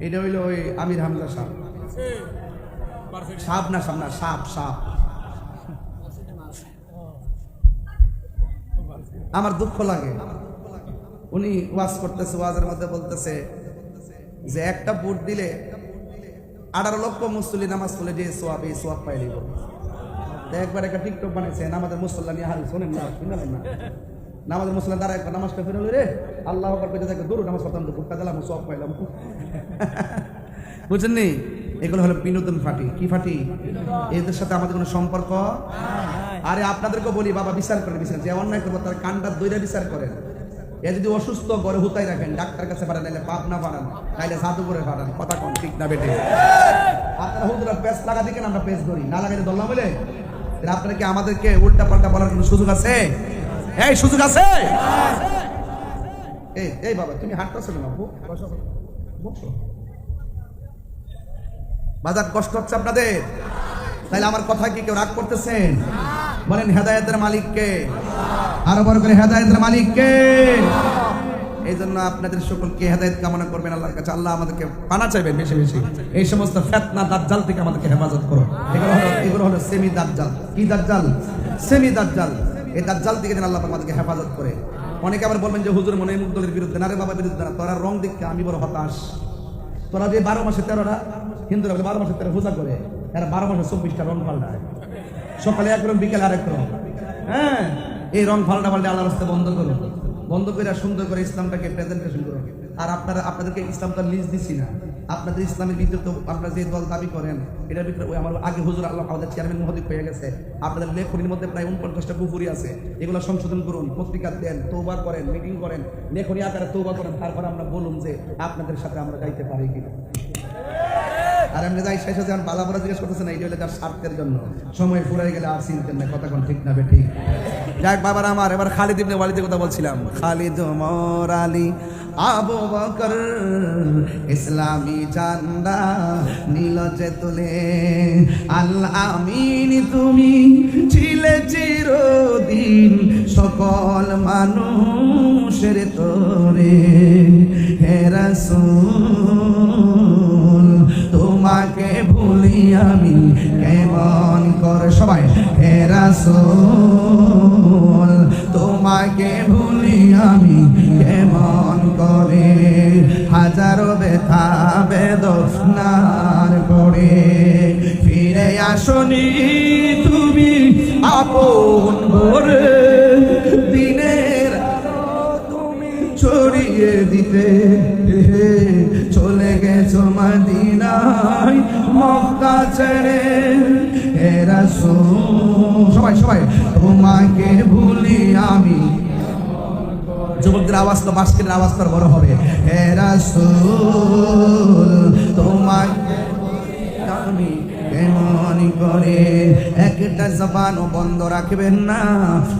এটা হইল ওই আমির হামজা সাহেব, সাপ না সাপ না সাপ সাপ। আমার দুঃখ লাগে, উনি ওয়াজ করতেছে, ওয়াজের মধ্যে বলতেছে যে একটা ভোট দিলে 18 লক্ষ মুসল্লি নামাজ পড়লে যে সোয়াব, এই সোয়াব পাইলে। একবার একটা টিকটক বানাইছে নামাজের মুসল্লা নিয়ে, হারি শোনেন না, শুনলেন না? নামাজের মুসল্লা দ্বারা একটা নামাজটা ফেরল রে আল্লাহ দৌড় নামাজ পড়তাম, তো ভোটটা দিলাম, সোয়াব পাইলাম। বুঝছেন নি? এগুলো হলো বিনোদন ফাটি। কি ফাটি? এদের সাথে আমাদের কোনো সম্পর্ক। আরে আপনাদেরকে বলি বাবা, বিচার করেন, বিচার যে অন্যায় করবো তার কানটা দইরা বিচার করেন। এ যদি অসুস্থ ঘরে হুতাই রাখেন, ডাক্তার কাছে পাঠান, নাইলে পাপ না পাঠান, নাইলে জাদু করে পাঠান। কথা কোন ঠিক না বেটে? আপনারা হুজুরা পেস লাগা দিকেন, আমরা পেস করি না, লাগাইতে দল না বলে আপনারা কি আমাদেরকে উল্টা পাল্টা বলার কোনো সুযোগ আছে? এই সুযোগ আছে? এই বাবা তুমি হাঁটতেছো কেন? বসো। বাজার কষ্ট হচ্ছে আপনাদের? তাইলে আমার কথা কি কেউ রাগ করতেছেন? বলেন হেদায়েতের মালিক কে? আরো বড় করে হেদায়েতের মালিক কে? এই জন্য আপনাদের সকলকে হেদায়েত কামনা করবেন আল্লাহর কাছে। আল্লাহ আমাদেরকে পানা চাইবেন বেশি বেশি, এই সমস্ত ফিতনা দাজ্জাল থেকে আমাদেরকে হেফাজত করো। এগুলো হলো সেমি দাজ্জাল। কি দাজ্জাল? সেমি দাজ্জাল। এই দাজ্জাল থেকে যেন আল্লাহ আমাদেরকে হেফাজত করে। অনেকে আবার বলবেন যে হুজুর মনে মুখ দলের বিরুদ্ধে। না রে বাবা, বিরুদ্ধে না, তোরা রং দেখতে আমি বড় হতাশ। তোরা যে 12 মাসে 13টা হিন্দুরা 12 মাসে 13 পূজা করে, এরা 12 মাসে 24টা রং পাল্টায়। সকালে এক রং, বিকেলে আরেক রং। হ্যাঁ, এই রং পাল্টা আল্লাহর রাস্তায় বন্ধ করুন, বন্ধ করে সুন্দর করে ইসলামটাকে প্রেজেন্টেশন করুন। আর আপনাদেরকে ইসলামটা লিস্ট দিচ্ছি না, আপনাদের ইসলামের ভিতরে তো আপনারা যে দল দাবি করেন এটার ভিতরে ওই আমার আগে হুজুর আল্লাহ আমাদের চেয়ারম্যান মহোদয় হয়ে গেছে, আপনাদের লেখনির মধ্যে প্রায় 49টা কুফরি আছে। এগুলো সংশোধন করুন, পত্রিকা দেন, তওবা করেন, মিটিং করেন, লেখনি আকারে তওবা করেন, তারপর আমরা বলুন যে আপনাদের সাথে আমরা যাইতে পারি কিনা। আর এমনি যাই শেষ হচ্ছে বালাপড়া জিজ্ঞেস করতেছে না, এটা হলে তার স্বার্থের জন্য। সময় ফুরাই গেলে আর চিনতেন না, কথা কোন ঠিক না বে ঠিক। যাক বাবার আমার, এবার খালিদ ইবনে ওয়ালিদের কথা বলছিলাম। খালিদ, ওমর, আলী, আবু বকর ইসলামী ঝান্ডা নীল যে তুলে। আল্লাহ আমিন, তুমি ছিলে চিরদিন সকল মানুষের তোরে। হে রাসূল, তোমাকে ভুলি আমি কেমন করে। সবাই হে রাসূল, তোমাকে ভুলি আমি কেমন করে। হাজারো ব্যথা বেদনার পড়ে ফিরে আসনি তুমি আপন করে। দিনের আলো তুমি ছড়িয়ে দিতে চলে গেছো মদিনায় মক্কা ছেড়ে। হে রাসূল, সবাই সবাই তোমাকে ভুলি আমি। যুবকদের আওয়াজ তো বাস্কের আওয়াজ তো বড় হবে। হে রাসূল, তোমাকে আমি কেমন করে। একটা জবানও বন্ধ রাখবেন না,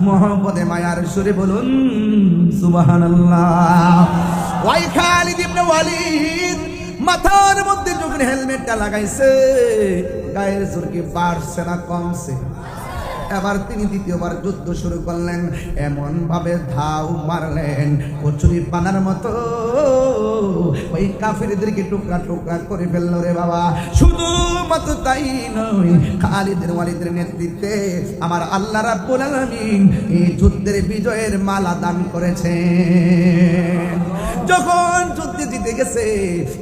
মোহাম্মদে মায়ার সুরে বলুন সুবহানাল্লাহ। ওই খালিদ ইবনে ওয়ালিদ মাথার মধ্যে যখন হেলমেটটা লাগাইছে, গায়ের জোর কি বাড়ছে না কমছে? এবার তিনি দ্বিতীয়বার যুদ্ধ শুরু করলেন। এমন ভাবে ধাও মারলেন কচুরি পানার মতো, ওই কাফেরদেরকে টুকরা টুকরা করে ফেললো রে বাবা। শুধুমাত্র তাই নয়, খালিদ ওয়ালিদের নেতৃত্বে আমার আল্লাহ রাব্বুল আলামিন এই যুদ্ধের বিজয়ের মালা দান করেছেন। যখন যুদ্ধে জিতে গেছে,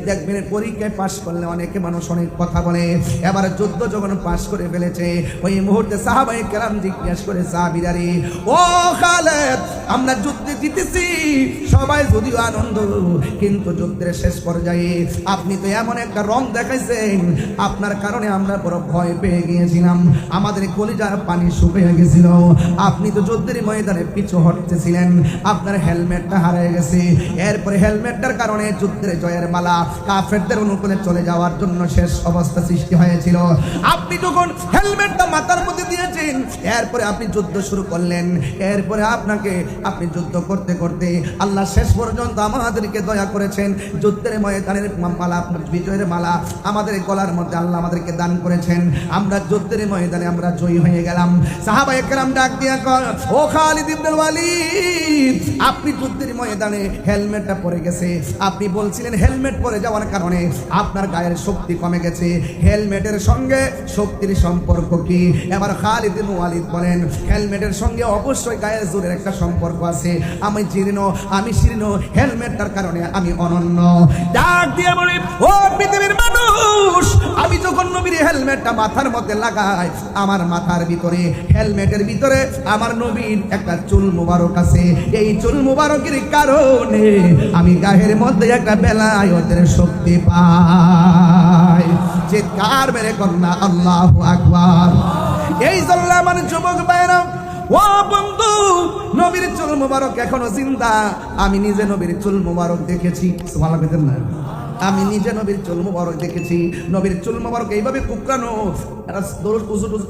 দেখবেন পরীক্ষায় পাশ করলে অনেকে মানুষ অনেক কথা বলে। এবার যুদ্ধ যখন পাশ করে ফেলেছে, ওই মুহূর্তে সাহাবায়ে কেরাম জিজ্ঞাসা করে, সাহাবীরা রে, ও খালিদ, আমরা যুদ্ধে জিতেছি, সবাই যদিও আনন্দ, কিন্তু যুদ্ধের শেষ পর্যায়ে আপনি তো এমন একটা রং দেখাইছেন, আপনার কারণে আমরা বড় ভয় পেয়ে গিয়েছিলাম, আমাদের কলিজার পানি শুকিয়ে গেছিল। আপনি তো যুদ্ধের ময়দানে পিছু হটতেছিলেন, আপনার হেলমেটটা হারিয়ে গেছে। এরপরে হেলমেটটার কারণে যুদ্ধের জয়ের মালা কাফেরদের অনুকূলে চলে যাওয়ার জন্য শেষ অবস্থা সৃষ্টি হয়েছিল। আপনি যখন হেলমেটটা মাথার মধ্যে দিয়েছেন, এরপরে আপনি যুদ্ধ শুরু করলেন। এরপরে আপনি যুদ্ধ করতে করতে আল্লাহ শেষ পর্যন্ত আমাদেরকে দয়া করেছেন, যুদ্ধের ময়দানের মালা, বিজয়ের মালা আমাদের গলার মধ্যে আল্লাহ আমাদেরকে দান করেছেন। আমরা যুদ্ধের ময়দানে আমরা জয়ী হয়ে গেলাম। সাহাবায়ে কেরাম ডাক দিয়া কয়, ও খালিদ ইবনে ওয়ালিদ, আপনি যুদ্ধের ময়দানে হেলমেটটা পরে গেছে, আপনি বলছিলেন হেলমেট পরে যাওয়ার কারণে আপনার গায়ের শক্তি কমে গেছে, হেলমেটের সঙ্গে শক্তির সম্পর্ক কি? এবার খালিদ ইবনে ওয়ালিদ বলেন, হেলমেটের সঙ্গে অবশ্যই গায়ের জোরের একটা সম্পর্ক আছে। আমি শীর্ণ, হেলমেটটার কারণে আমি অনন্য। ডাক দিয়ে বলি, ও পৃথিবীর মানুষ, আমি যখন নবীর হেলমেটটা মাথার মধ্যে লাগাই, আমার মাথার ভিতরে, হেলমেটের ভিতরে আমার নবীর একটা চুল মুবারক আছে। এই চুল মুবারকের কারণে আমি গায়ের মধ্যে একটা বেলায়েতের শক্তি পাই। চিৎকার মেরে কন্যা আল্লাহু আকবার। এই জন্য আমার যুবক ভাইরা, ও বন্ধু, নবীর চুল মুবারক এখনো জিন্দা। আমি নিজে নবীর চুল মুবারক দেখেছি, সুবহানাল্লাহ না? আমি নিজে নবীর চুল মুবারক দেখেছি। নবীর চুল মুবারক এইভাবে কুকরানো,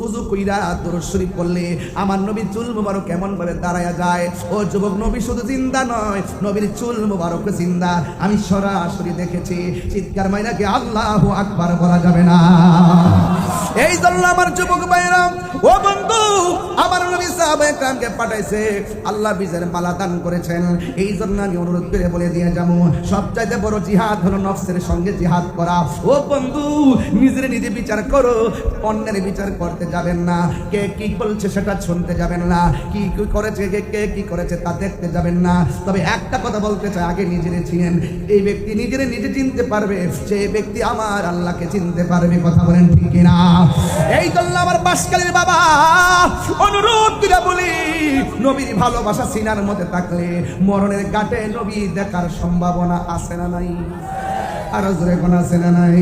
উজু কইরা দরুদ শরীফ পড়লে আমার নবীর চুল মুবারক কেমন ভাবে দাঁড়ায়া যায়। ও যুবক, নবী শুধু জিন্দা নয়, নবীর চুল মুবারক জিন্দা। আমি সরাসরি দেখেছি। চিৎকার মাইরা কি আল্লাহু আকবার বলা যাবে না? এই জন্য আমার যুবক ভাইরা, ও বন্ধু, আমার নবী সাহাবায়ে কেরামকে পাঠাইছে, আল্লাহ বিজয়ের মালা দান করেছেন। এই জন্য আমি অনুরোধ করে বলে দিয়ে যাবো, সবচাইতে বড় জিহাদ হলো নফসের সঙ্গে জিহাদ করা। ও বন্ধু, নিজের নিজে বিচার করো, অন্যের বিচার করতে যাবেন না। কে কি বলছে সেটা শুনতে যাবেন না, কি কি করেছে, কে কি করেছে তা দেখতে যাবেন না। তবে একটা কথা বলতে চাই, আগে নিজেরে চিনেন। এই ব্যক্তি নিজেরে নিজে চিনতে পারবে, সেই ব্যক্তি আমার আল্লাহকে চিনতে পারবে। কথা বলেন ঠিক কিনা? এই জন্য আমার বাসকালীর বাবা অনুরোধ করে বলি, নবীর ভালোবাসা সিনার মধ্যে থাকলে মরণের ঘাটে নবী দেখার সম্ভাবনা আছে না নাই? আর জোরে কোন আছে না নাই?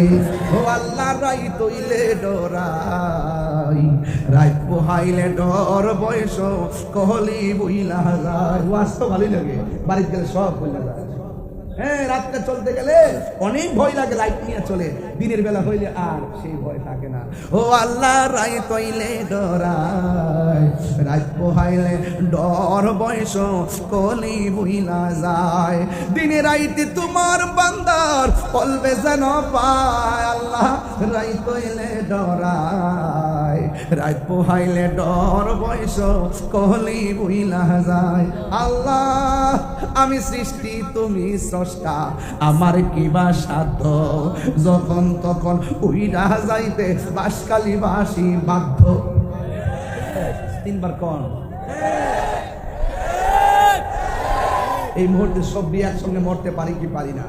ও আল্লাহ, রাই তৈলে ডরাই, রাই পোহাইলে ডর, বয়স কহলি বইলা যায়। ওয়াজ তো ভালোই লাগে, বাড়িতে গেলে সব বইলা যায়। হ্যাঁ, রাতটা চলতে গেলে অনেক ভয় লাগে, লাইট নিয়ে চলে। দিনের বেলা হইলে আর সেই ভয় থাকে না। ও আল্লাহ, রাত হইলে ডরায়, রাত পোহাইলে ডর বয়স কলি বুইলা যায়। দিনে রাইতে তোমার বান্দার কলবে যেন পায়। আল্লাহ, রাত হইলে ডরায়, রাত পোহাইলে ডর বয়স কলি বুইলা যায়। আল্লাহ, আমি সৃষ্টি, তুমি স্রষ্টা, আমার কি বা সাধ্য? যখন তখন উইরা যাইতে বাঁশখালী বাসি বাধ্য। তিনবার কন। এই মুহূর্তে সব একসঙ্গে মরতে পারি কি পারি না?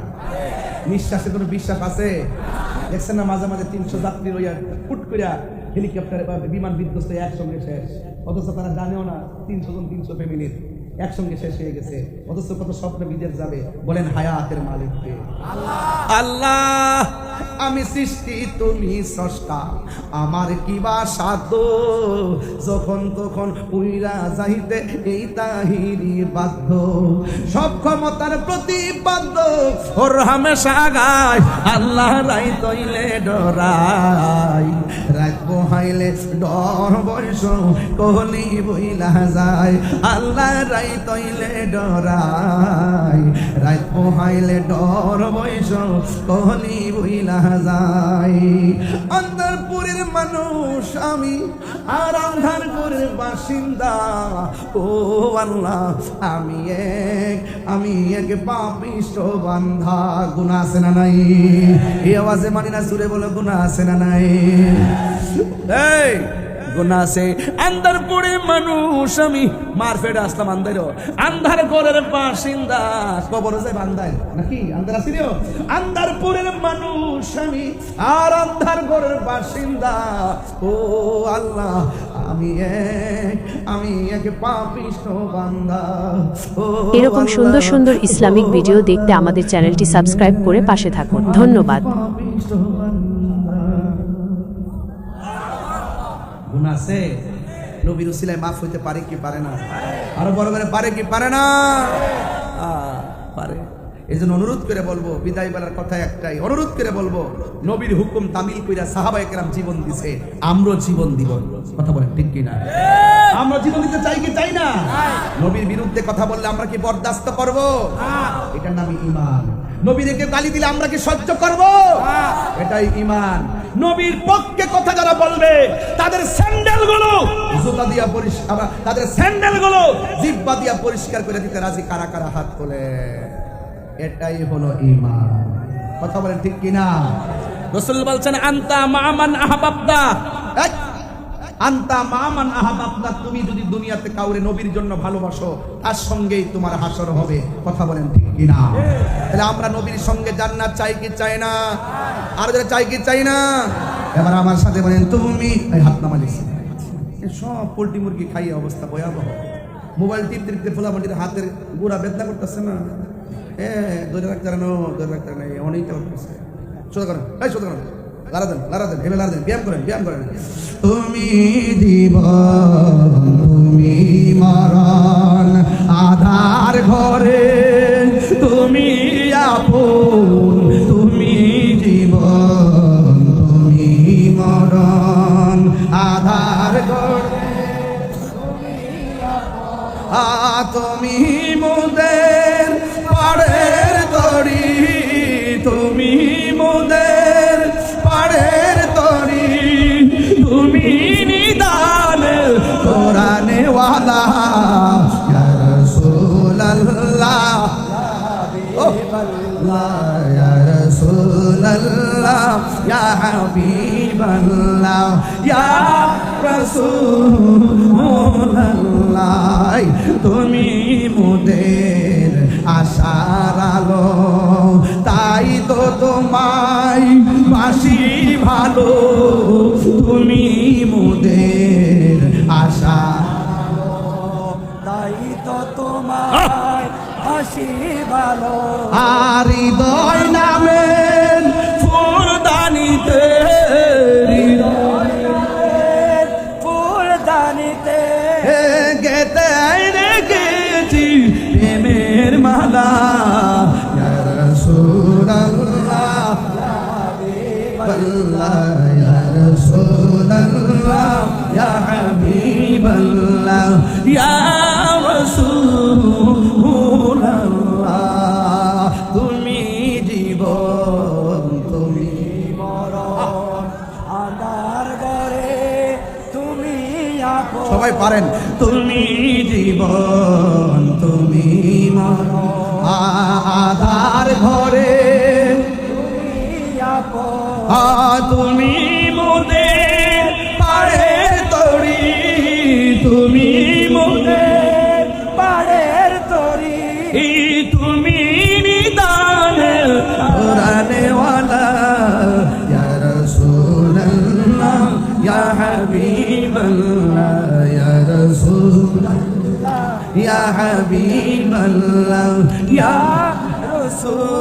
নিঃশ্বাসে কোনো বিশ্বাস আছে? দেখছেন না মাঝে মাঝে 300 যাত্রী লইয়া ফুট করিয়া হেলিকপ্টারে বা বিমান বিধ্বস্ত একসঙ্গে শেষ, অথচ তারা জানেও না 300 জন 300 ফ্যামিলির একসঙ্গে শেষ হয়ে গেছে। অথচ কত স্বপ্ন বিদেশ যাবে। বলেন হায়াতের মালিককে আল্লাহ, আমি সৃষ্টি, তুমি স্রষ্টা, আমার কি বা সাধ্য? যখন তখন উইরা যাইতে এই তাহিরি বাধ্য। সব ক্ষমতার প্রতিবাদ্য ওর হামেশা গায়। আল্লাহ, রাত হইলে ডরাই, রাত পোহাইলে ডর বয়স কলি বইলা যায়। আল্লাহ, রাত হইলে ডরাই, রাত পোহাইলে ডর বয়স কলি বইলা যায়। অন্তরপুরের মানুষ আমি, আর অন্ধারপুরের বাসিন্দা। ও আল্লাহ, আমি এক পাপিষ্ঠ বান্ধা। গুনাহ আছে না নাই? এই আওয়াজে মানি না, সুরে বলে গুনাহ আছে না নাই? এই গুনাহ আছে। আন্দারপুরের মানুষ আমি, মারফেট আসলাম আন্দার, আন্ধার ঘরের বাসিন্দা। কবর যায় বান্দায় নাকি? আন্দার আসিও। আন্দারপুরের মানুষ আমি, আর আন্ধার ঘরের বাসিন্দা। ও আল্লাহ, আমি এক পাপিষ্ঠ বান্দা।
এরকম সুন্দর সুন্দর ইসলামিক ভিডিও দেখতে আমাদের চ্যানেলটি সাবস্ক্রাইব করে পাশে থাকুন। ধন্যবাদ।
গুনাহ আছে, নবীর উসিলায় মাফ হইতে পারে কি পারে না? আরো বড় করে পারে কি পারে না? পারে। এই জন্য অনুরোধ করে বলবো, বিদায় বেলার কথা একটাই, অনুরোধ করে বলবো, নবীর হুকুম তামিল কইরা সাহাবায়ে কেরাম জীবন দিছে, আমরা জীবন দিব। কথা বলেন ঠিক কি না? আমরা জীবন দিতে চাই কি চাই না? নবীর বিরুদ্ধে কথা বললে আমরা কি বরদাস্ত করব? এটার নামই ঈমান। নবীকে গালি দিলে আমরা কি সহ্য করব? এটাই ঈমান। নবীর পক্ষে কথা যারা বলবে তাদের স্যান্ডেলগুলো জুতা দিয়া পরিষ্কার, তাদের স্যান্ডেলগুলো জিহ্বা দিয়া পরিষ্কার করে দিতে রাজি কারা কারা হাত তোলে? এটাই হলো ঈমান। কথা বলেন ঠিক কি না? রাসূল বলছেন, আনতা মামান আহবাবতা, আনতা মামান আহবাবতা, তুমি যদি দুনিয়াতে কাউরে নবীর জন্য ভালোবাসো, তার সঙ্গেই তোমার হাসর হবে। কথা বলেন ঠিক কি না? তাহলে আমরা নবীর সঙ্গে জান্নাত চাই কি চাই না? আর যারা চাই কি চাই না? এবার আমার সাথে বলেন, তুমি হাত নামালিস। সব পোল্ট্রি মুরগি খাইয়ে অবস্থা ভয়াবহ। মোবাইল টিপতে টিপতে ফোলামন্ডির হাতের গোড়া বেদনা করতেছে না? ধরে রাখতে না, ধরে রাখতে না, অনেকটা করতেছে। সোজা করেন, সোজা করেন, লারা দেন, এভাবে লারা দেন, ব্যায়াম করেন। তুমি জীবন, তুমি মরণ, আধার ঘরে তুমি আপন। তুমি জীবন, তুমি মরণ, আধার ঘরে তুমি মোদের পাড়ের তরি, তুমি মোদের পাড়ের তরি, তুমি নিদান কোরআনে ওয়ালা ইয়া রাসূলুল্লাহ, ইয়া রাসূলুল্লাহ, ইয়া হাবিবাল্লাহ, ইয়া রাসূলুল্লাহ। তুমি মোদের আশার আলো, তাই তো তোমায় বাসি ভালো। তুমি মোদের আশা,
তাই তো তোমায় হাসি ভালো।
আর হৃদয় নামের ফুলদানিতে,
ফুলদানিতে
গেতে রেখেছি প্রেমের মালা। ইয়া রাসূলুল্লাহ ইয়া হাবিবাল্লাহ ইয়া রাসূলুল্লাহ তুমি জীবন তুমি
মরণ আধার ঘরে তুমি আপন
সবাই পারেন তুমি জীবন তুমি মরণ আধার ঘরে
তুমি আপন
তুমি মোদের পাড়ের তরি তুমি মোদের
পাড়ের তরি
তুমি নিদান কোরআনওয়ালা ইয়া রাসূলুল্লাহ ইয়া হাবিবাল্লাহ ইয়া রাসূলুল্লাহ ইয়া হাবিবাল্লাহ ইয়া রাসূল